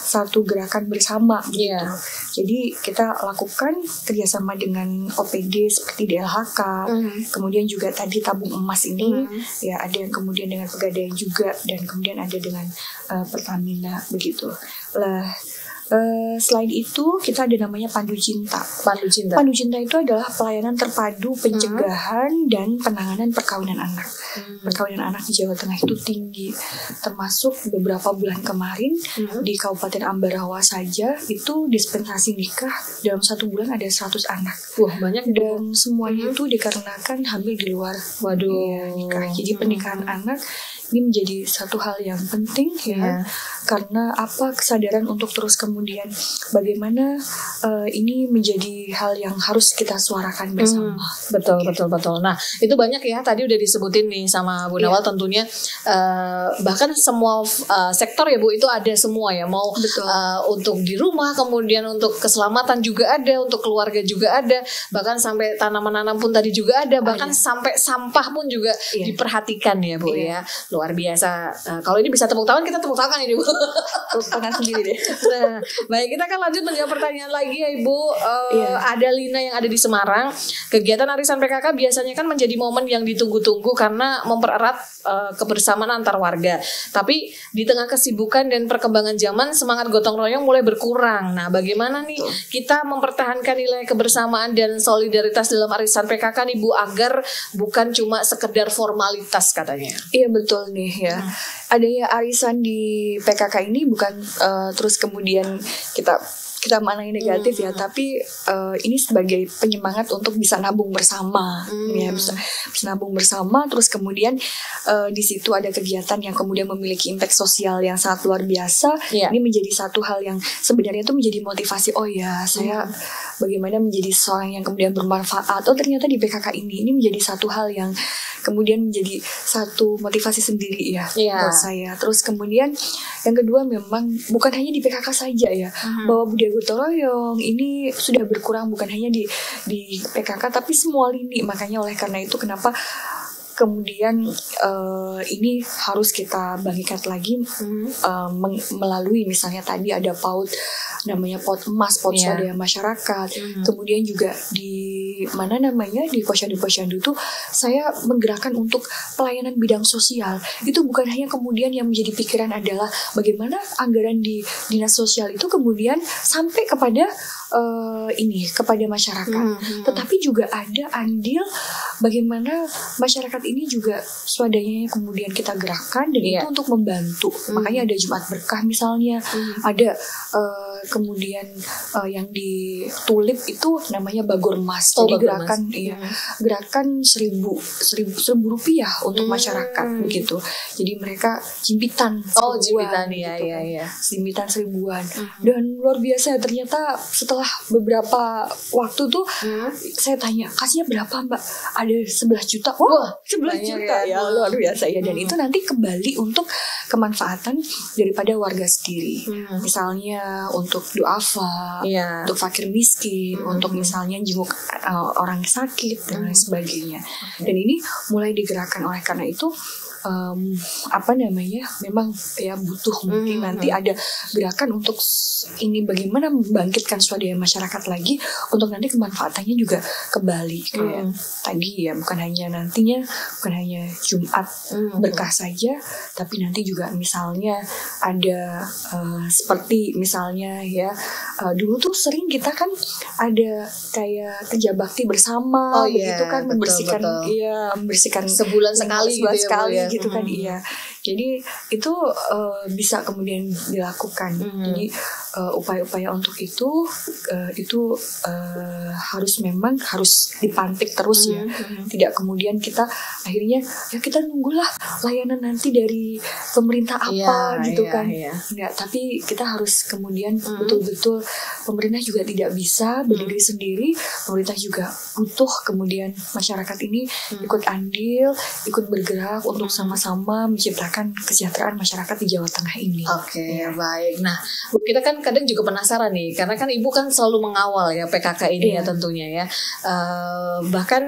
satu gerakan bersama gitu. Yeah. Jadi kita lakukan kerjasama dengan OPD seperti DLHK, kemudian juga tadi tabung emas ini, ya ada yang kemudian dengan Pegadaian juga, dan kemudian ada dengan Pertamina begitu. Lah. Selain itu kita ada namanya Pandu Cinta. Pandu Cinta. Pandu Cinta itu adalah pelayanan terpadu pencegahan dan penanganan perkawinan anak. Perkawinan anak di Jawa Tengah itu tinggi, termasuk beberapa bulan kemarin di Kabupaten Ambarawa saja itu dispensasi nikah dalam 1 bulan ada 100 anak. Wah, banyak. Dan semuanya itu dikarenakan hamil di luar nikah. Jadi pernikahan anak ini menjadi satu hal yang penting ya, karena kesadaran untuk terus kemudian bagaimana ini menjadi hal yang harus kita suarakan bersama. Betul. Nah, itu banyak ya tadi udah disebutin nih sama Bu Nawal tentunya, bahkan semua sektor ya Bu itu ada semua ya, mau untuk di rumah, kemudian untuk keselamatan juga ada, untuk keluarga juga ada, bahkan sampai tanaman-tanaman pun tadi juga ada, bahkan sampai sampah pun juga diperhatikan ya Bu ya. Luar biasa. Kalau ini bisa tepuk tangan, kita tepuk tangan ini Bu. Tepuk tangan sendiri deh. Nah, baik, kita akan lanjut menjawab pertanyaan lagi ya Ibu. Ada Lina yang ada di Semarang. Kegiatan arisan PKK biasanya kan menjadi momen yang ditunggu-tunggu karena mempererat kebersamaan antar warga. Tapi di tengah kesibukan dan perkembangan zaman, semangat gotong royong mulai berkurang. Nah, bagaimana nih kita mempertahankan nilai kebersamaan dan solidaritas dalam arisan PKK nih Bu, agar bukan cuma sekedar formalitas katanya? Iya betul nih ya. Adanya arisan di PKK ini bukan terus kemudian kita maknai negatif ya, tapi ini sebagai penyemangat untuk bisa nabung bersama, ya bisa nabung bersama. Terus kemudian di situ ada kegiatan yang kemudian memiliki impact sosial yang sangat luar biasa. Ini menjadi satu hal yang sebenarnya itu menjadi motivasi. Oh ya, saya bagaimana menjadi seorang yang kemudian bermanfaat. Oh ternyata di PKK ini menjadi satu hal yang kemudian menjadi satu motivasi sendiri ya buat saya. Terus kemudian yang kedua memang bukan hanya di PKK saja ya, bahwa budaya gotong royong ini sudah berkurang bukan hanya di PKK tapi semua lini. Makanya oleh karena itu kenapa kemudian ini harus kita bangkitkan lagi melalui misalnya tadi ada PAUD namanya PAUD Emas, PAUD Swadaya Masyarakat. Kemudian juga di di posyandu-posyandu itu saya menggerakkan untuk pelayanan bidang sosial. Itu bukan hanya kemudian yang menjadi pikiran adalah bagaimana anggaran di dinas sosial itu kemudian sampai kepada kepada masyarakat, tetapi juga ada andil bagaimana masyarakat ini juga swadayanya kemudian kita gerakkan dan itu untuk membantu. Makanya ada Jumat Berkah misalnya, ada kemudian yang di Tulip itu namanya Bagor Mas. Jadi gerakan 1.000 rupiah untuk masyarakat begitu. Jadi mereka jimpitan jimpitan jimpitan 1.000-an. Dan luar biasa ternyata setelah beberapa waktu tuh saya tanya kasihnya berapa Mbak, ada 11 juta. Wah 11 juta ya luar biasa ya. Dan itu nanti kembali untuk kemanfaatan daripada warga sendiri. Misalnya untuk duafa, untuk fakir miskin, untuk misalnya jenguk orang sakit dan lain sebagainya. Dan ini mulai digerakkan oleh karena itu memang ya butuh mungkin nanti ada gerakan untuk ini bagaimana membangkitkan swadaya masyarakat lagi untuk nanti kemanfaatannya juga kembali kayak tadi ya, bukan hanya Jumat Berkah saja, tapi nanti juga misalnya ada seperti misalnya ya dulu tuh sering kita kan ada kayak kerja bakti bersama begitu kan, membersihkan sebulan sekali gitu kan. Jadi itu bisa kemudian dilakukan. Jadi upaya-upaya untuk itu harus dipantik terus ya. Tidak kemudian kita akhirnya ya kita nunggulah layanan nanti dari pemerintah apa kan. Enggak, tapi kita harus kemudian betul-betul pemerintah juga tidak bisa berdiri sendiri. Pemerintah juga butuh kemudian masyarakat ini ikut andil, ikut bergerak untuk sama-sama menciptakan kesejahteraan masyarakat di Jawa Tengah ini. Oke, baik. Nah, kita kan kadang juga penasaran nih, karena kan Ibu kan selalu mengawal ya PKK ini ya tentunya ya. Bahkan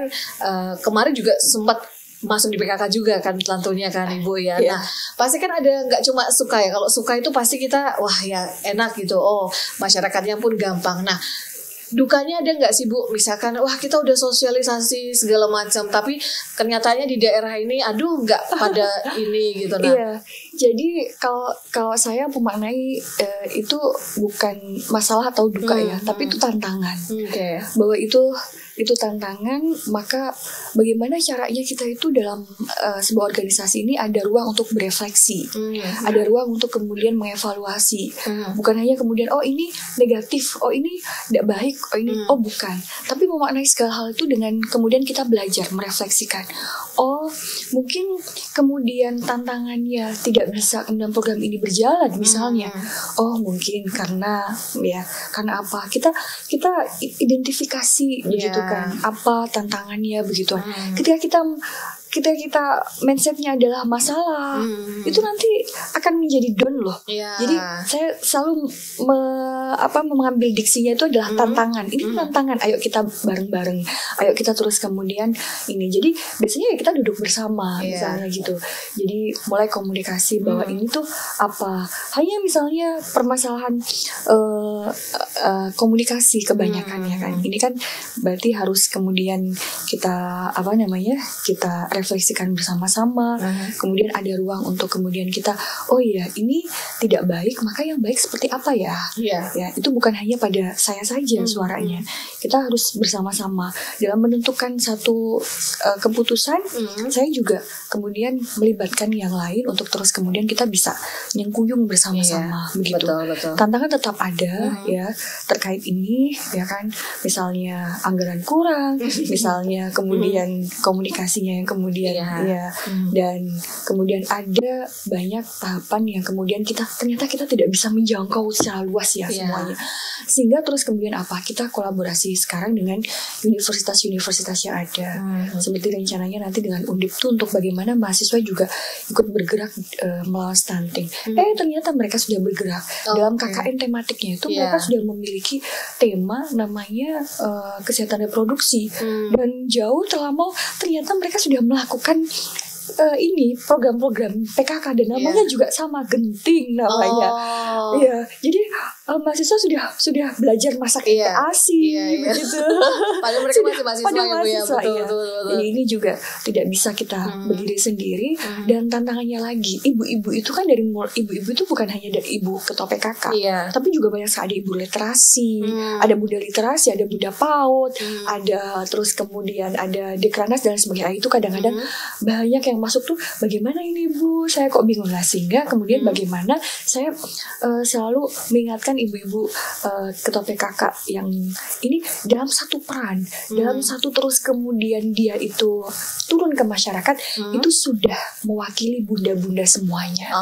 kemarin juga sempat masuk di PKK juga kan tentunya kan Ibu ya. Nah pasti kan ada nggak cuma suka ya. Kalau suka itu pasti kita wah ya enak gitu. Oh masyarakatnya pun gampang. Nah dukanya ada nggak sih Bu? Misalkan wah kita udah sosialisasi segala macam, tapi kenyataannya di daerah ini aduh nggak pada ini gitu. Nah, iya. Jadi kalau saya memaknai itu bukan masalah atau duka ya, tapi itu tantangan. Bahwa itu tantangan, maka bagaimana caranya kita itu dalam sebuah organisasi ini ada ruang untuk berefleksi, ada ruang untuk kemudian mengevaluasi, bukan hanya kemudian oh ini negatif, oh ini tidak baik, oh ini oh bukan, tapi memaknai segala hal itu dengan kemudian kita belajar merefleksikan. Oh mungkin kemudian tantangannya tidak bisa kemudian program ini berjalan misalnya. Oh mungkin karena apa? Kita identifikasi begitu kan, apa tantangannya begitu. Ketika kita mindsetnya adalah masalah, itu nanti akan menjadi down loh. Jadi saya selalu mengambil diksinya itu adalah tantangan. Ini tantangan, ayo kita bareng-bareng, ayo kita terus kemudian ini. Jadi biasanya ya kita duduk bersama misalnya gitu. Jadi mulai komunikasi bahwa ini tuh apa. Hanya misalnya permasalahan komunikasi kebanyakan ya kan. Ini kan berarti harus kemudian kita kita refleksikan bersama-sama. Kemudian ada ruang untuk kemudian kita oh iya ini tidak baik, maka yang baik seperti apa ya? Ya itu bukan hanya pada saya saja suaranya. Kita harus bersama-sama dalam menentukan satu keputusan. Saya juga kemudian melibatkan yang lain untuk terus kemudian kita bisa nyengkuyung bersama-sama begitu. Betul. Tantangan tetap ada ya terkait ini ya kan. Misalnya anggaran kurang, misalnya kemudian komunikasinya yang kemudian dan kemudian ada banyak tahapan yang kemudian ternyata kita tidak bisa menjangkau secara luas semuanya, sehingga terus kemudian kita kolaborasi sekarang dengan universitas-universitas yang ada, seperti rencananya nanti dengan Undip tuh untuk bagaimana mahasiswa juga ikut bergerak melawan stunting. Ternyata mereka sudah bergerak dalam KKN tematiknya itu mereka sudah memiliki tema namanya kesehatan reproduksi, dan jauh terlampau ternyata mereka sudah melakukan ini program-program PKK dan namanya juga sama, genting namanya. Jadi mahasiswa sudah belajar masak ASI begitu. Padahal mereka masih mahasiswa ya Bu ya. Jadi ini juga tidak bisa kita berdiri sendiri. Dan tantangannya lagi, ibu-ibu itu kan ibu-ibu itu bukan hanya dari ibu ketua PKK, tapi juga banyak sekali ada ibu literasi, ada bunda literasi, ada bunda PAUD, ada terus kemudian ada Dekranas dan sebagainya. Itu kadang-kadang banyak yang masuk tuh, bagaimana ini Bu, saya kok bingung lah, sehingga kemudian bagaimana saya selalu mengingatkan ibu-ibu ketua PKK yang ini dalam satu peran, dalam satu terus kemudian dia itu turun ke masyarakat, itu sudah mewakili bunda-bunda semuanya.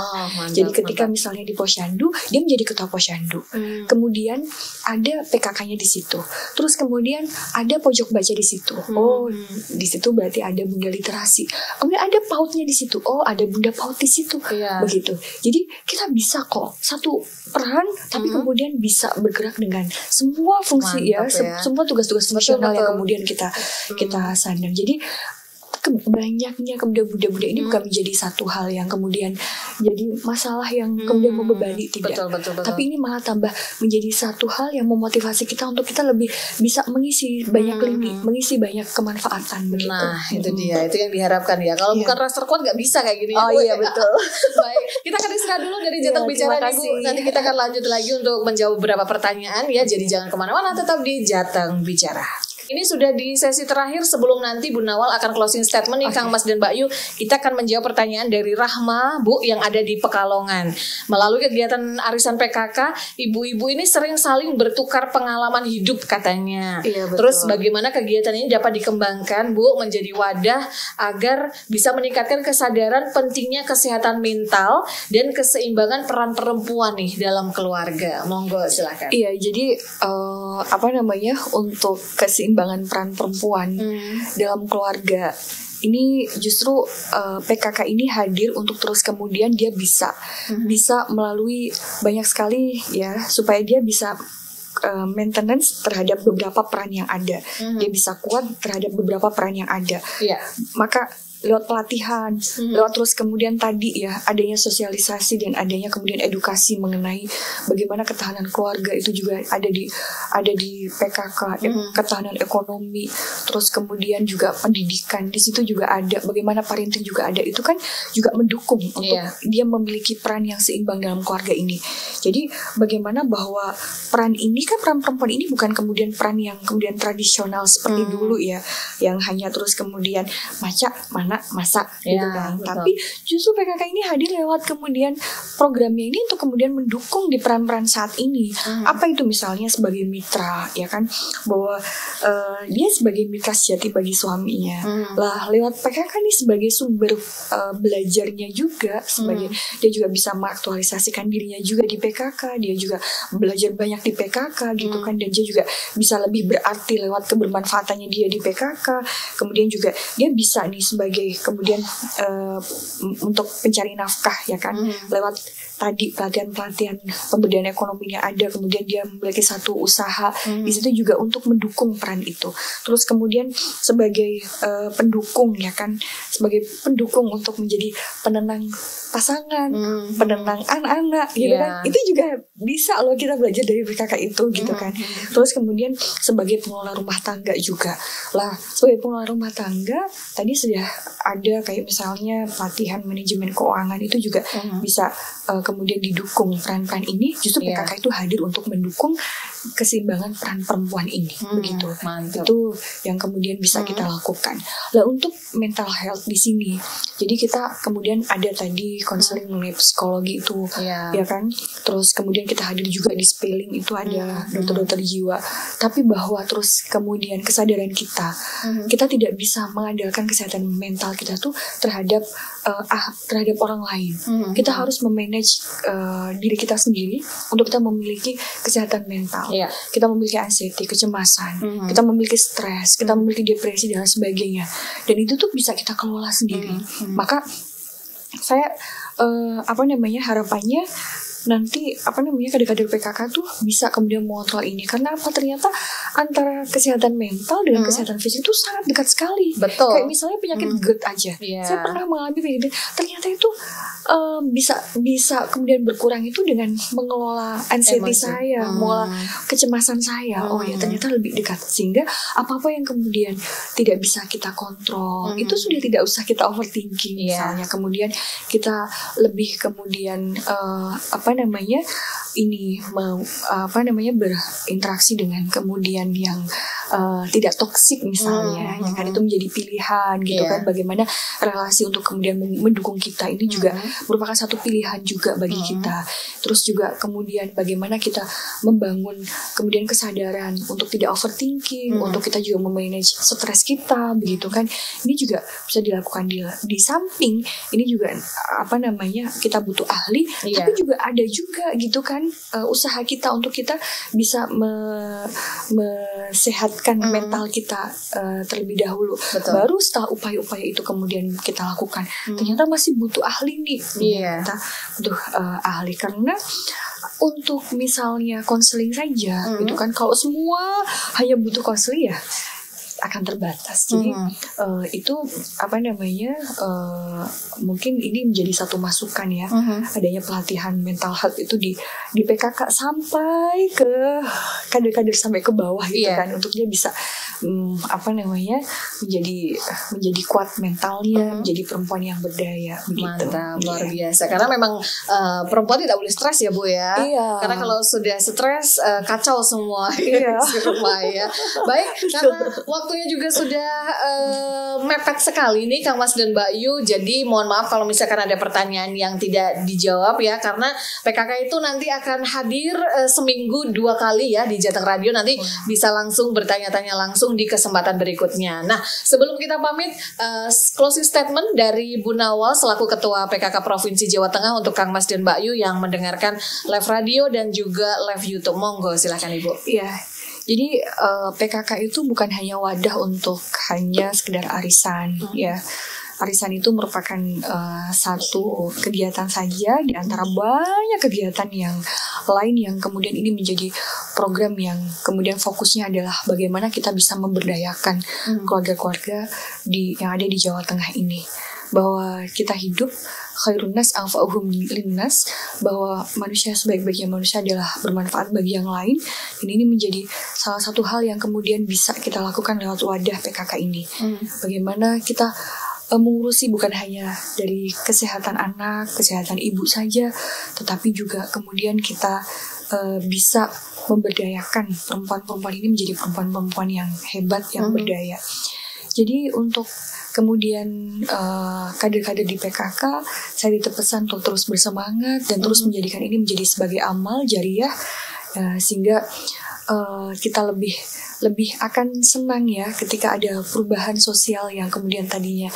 Jadi ketika misalnya di Posyandu, dia menjadi ketua Posyandu, kemudian ada PKK-nya di situ, terus kemudian ada pojok baca di situ. Di situ berarti ada bunda literasi, kemudian ada PAUD-nya di situ, ada bunda PAUD di situ, begitu. Jadi kita bisa kok satu peran, tapi kemudian bisa bergerak dengan semua fungsi. Mantap, semua tugas-tugas fungsional yang kemudian kita sandang. Jadi banyaknya kemudian budak-budak ini bukan menjadi satu hal yang kemudian jadi masalah yang kemudian membebani, tidak. Betul. Tapi ini malah tambah menjadi satu hal yang memotivasi kita untuk kita lebih bisa mengisi banyak lini, mengisi banyak kemanfaatan begitu. Nah itu dia, itu yang diharapkan ya. Kalau bukan raster kuat nggak bisa kayak gini. Betul. Baik, kita akan istirahat dulu dari Jateng Bicara nih Bu. Nanti kita akan lanjut lagi untuk menjawab beberapa pertanyaan ya. Jadi jangan kemana-mana, tetap di Jateng Bicara. Ini sudah di sesi terakhir sebelum nanti Bu Nawal akan closing statement nih Kang Mas dan Mbak Yu. Kita akan menjawab pertanyaan dari Rahma Bu yang ada di Pekalongan. Melalui kegiatan arisan PKK, ibu-ibu ini sering saling bertukar pengalaman hidup katanya. Terus bagaimana kegiatan ini dapat dikembangkan Bu menjadi wadah agar bisa meningkatkan kesadaran pentingnya kesehatan mental dan keseimbangan peran perempuan nih dalam keluarga. Monggo silakan. Jadi untuk keseimbangan peran perempuan dalam keluarga ini justru PKK ini hadir untuk terus kemudian dia bisa melalui banyak sekali ya, supaya dia bisa maintenance terhadap beberapa peran yang ada, dia bisa kuat terhadap beberapa peran yang ada. Maka lewat pelatihan, lewat terus kemudian tadi ya adanya sosialisasi dan adanya kemudian edukasi mengenai bagaimana ketahanan keluarga itu juga ada di PKK, ketahanan ekonomi, terus kemudian juga pendidikan di situ juga ada, bagaimana parenting juga ada, itu kan juga mendukung untuk dia memiliki peran yang seimbang dalam keluarga ini. Jadi bagaimana bahwa peran ini kan, peran perempuan ini bukan kemudian peran yang kemudian tradisional seperti dulu ya, yang hanya terus kemudian masak gitu kan. Betul. Tapi justru PKK ini hadir lewat kemudian programnya ini untuk kemudian mendukung di peran-peran saat ini. Apa itu misalnya sebagai mitra ya kan, bahwa dia sebagai mitra sejati bagi suaminya. Lah lewat PKK ini sebagai sumber belajarnya juga, sebagai dia juga bisa mengaktualisasikan dirinya juga di PKK, dia juga belajar banyak di PKK gitu kan, dan dia juga bisa lebih berarti lewat kebermanfaatannya dia di PKK. Kemudian juga dia bisa nih sebagai kemudian untuk pencari nafkah ya kan, lewat tadi pelatihan-pelatihan pemberdayaan ekonominya ada, kemudian dia memiliki satu usaha di situ juga untuk mendukung peran itu. Terus kemudian sebagai pendukung ya kan, sebagai pendukung untuk menjadi penenang pasangan, penenang anak-anak gitu kan, itu juga bisa loh kita belajar dari PKK itu gitu kan. Terus kemudian sebagai pengelola rumah tangga juga lah, sebagai pengelola rumah tangga tadi sudah ada kayak misalnya pelatihan manajemen keuangan, itu juga bisa kemudian didukung. Peran-peran ini justru PKK itu hadir untuk mendukung keseimbangan peran perempuan ini, begitu. Mantap. Itu yang kemudian bisa kita lakukan. Lah untuk mental health di sini, jadi kita kemudian ada tadi konseling mengenai psikologi itu, ya kan. Terus kemudian kita hadir juga di spelling itu ada dokter-dokter jiwa. Tapi bahwa terus kemudian kesadaran kita, kita tidak bisa mengandalkan kesehatan mental kita tuh terhadap orang lain. Kita harus memanage diri kita sendiri untuk kita memiliki kesehatan mental. Kita memiliki anxiety, kecemasan, kita memiliki stres, kita memiliki depresi dan sebagainya. Dan itu tuh bisa kita kelola sendiri. Maka saya harapannya nanti kader-kader PKK tuh bisa kemudian mengontrol ini, karena apa, ternyata antara kesehatan mental dengan kesehatan fisik itu sangat dekat sekali. Betul. Kayak misalnya penyakit GERD aja, saya pernah mengalami penyakit, ternyata itu bisa kemudian berkurang itu dengan mengelola anxiety saya, mengelola kecemasan saya. Oh ya, ternyata lebih dekat, sehingga apa-apa yang kemudian tidak bisa kita kontrol itu sudah tidak usah kita overthinking misalnya. Kemudian kita lebih kemudian berinteraksi dengan kemudian yang tidak toksik misalnya, ya kan, itu menjadi pilihan gitu kan. Bagaimana relasi untuk kemudian mendukung kita ini juga merupakan satu pilihan juga bagi kita. Terus juga kemudian bagaimana kita membangun kemudian kesadaran untuk tidak overthinking, untuk kita juga memanage stres kita, begitu kan. Ini juga bisa dilakukan di samping ini juga kita butuh ahli, tapi juga ada juga gitu kan usaha kita untuk kita bisa mesehatkan mental kita terlebih dahulu. Betul. Baru setelah upaya-upaya itu kemudian kita lakukan. Ternyata masih butuh ahli nih. Kita butuh ahli, karena untuk misalnya konseling saja gitu kan, kalau semua hanya butuh konseling ya akan terbatas. Jadi itu mungkin ini menjadi satu masukan ya, adanya pelatihan mental health itu di PKK sampai ke kader-kader sampai ke bawah gitu kan, untuk dia bisa menjadi kuat mentalnya, menjadi perempuan yang berdaya begitu. Mantap, luar biasa. Karena memang perempuan tidak boleh stres ya Bu ya. Karena kalau sudah stres kacau semua rumah ya. Baik, karena waktunya juga sudah mepet sekali nih Kang Mas dan Mbak Yu. Jadi mohon maaf kalau misalkan ada pertanyaan yang tidak dijawab ya, karena PKK itu nanti akan hadir seminggu 2 kali ya di Jateng Radio. Nanti bisa langsung bertanya-tanya langsung di kesempatan berikutnya. Nah, sebelum kita pamit, closing statement dari Bu Nawal selaku Ketua PKK Provinsi Jawa Tengah untuk Kang Mas dan Mbak Yu yang mendengarkan live radio dan juga live YouTube. Monggo silakan Ibu. Iya. Jadi PKK itu bukan hanya wadah untuk hanya sekedar arisan ya. arisan itu merupakan satu kegiatan saja di antara banyak kegiatan yang lain yang kemudian ini menjadi program yang kemudian fokusnya adalah bagaimana kita bisa memberdayakan keluarga-keluarga yang ada di Jawa Tengah ini, bahwa kita hidup khairun nas anfa'uhum linnas, bahwa manusia sebaik-baiknya manusia adalah bermanfaat bagi yang lain. Dan ini menjadi salah satu hal yang kemudian bisa kita lakukan lewat wadah PKK ini. Bagaimana kita mengurusi bukan hanya dari kesehatan anak, kesehatan ibu saja, tetapi juga kemudian kita bisa memberdayakan perempuan-perempuan ini menjadi perempuan-perempuan yang hebat, yang berdaya. Jadi untuk kemudian kader-kader di PKK, saya ditepesan untuk terus bersemangat dan terus menjadikan ini menjadi sebagai amal jariah, sehingga kita lebih akan senang ya ketika ada perubahan sosial yang kemudian tadinya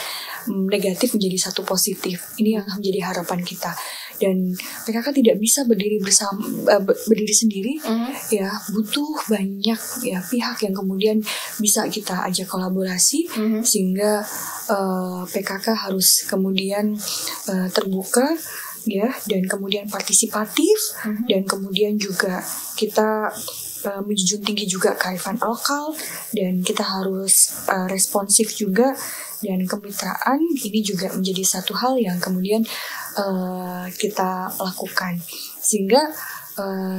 negatif menjadi satu positif. Ini yang menjadi harapan kita. Dan PKK tidak bisa berdiri sendiri, ya butuh banyak ya pihak yang kemudian bisa kita ajak kolaborasi, sehingga PKK harus kemudian terbuka ya, dan kemudian partisipatif, dan kemudian juga kita menjunjung tinggi juga kearifan lokal, dan kita harus responsif juga, dan kemitraan ini juga menjadi satu hal yang kemudian kita lakukan, sehingga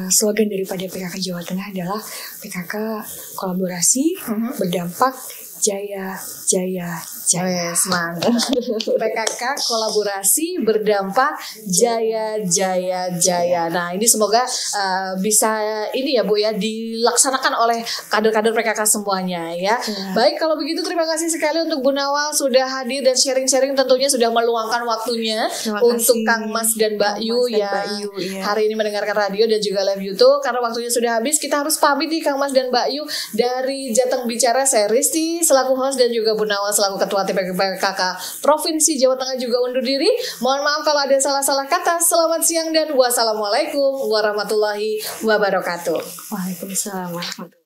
slogan daripada PKK Jawa Tengah adalah PKK kolaborasi berdampak jaya jaya jaya. Mantap. PKK kolaborasi berdampak jaya jaya jaya. Nah ini semoga bisa ini ya Bu ya, dilaksanakan oleh kader-kader PKK semuanya ya. Baik, kalau begitu terima kasih sekali untuk Bu Nawal sudah hadir dan sharing-sharing, tentunya sudah meluangkan waktunya untuk Kang Mas dan Mbak Yu yang hari ini mendengarkan radio dan juga live YouTube. Karena waktunya sudah habis, kita harus pamit nih Kang Mas dan Mbak Yu dari Jateng Bicara. Saya Risti selaku host dan juga Bu Nawal selaku Ketua TPK PKK Provinsi Jawa Tengah juga undur diri. Mohon maaf kalau ada salah-salah kata. Selamat siang dan wassalamualaikum warahmatullahi wabarakatuh. Waalaikumsalam warahmatullahi wabarakatuh.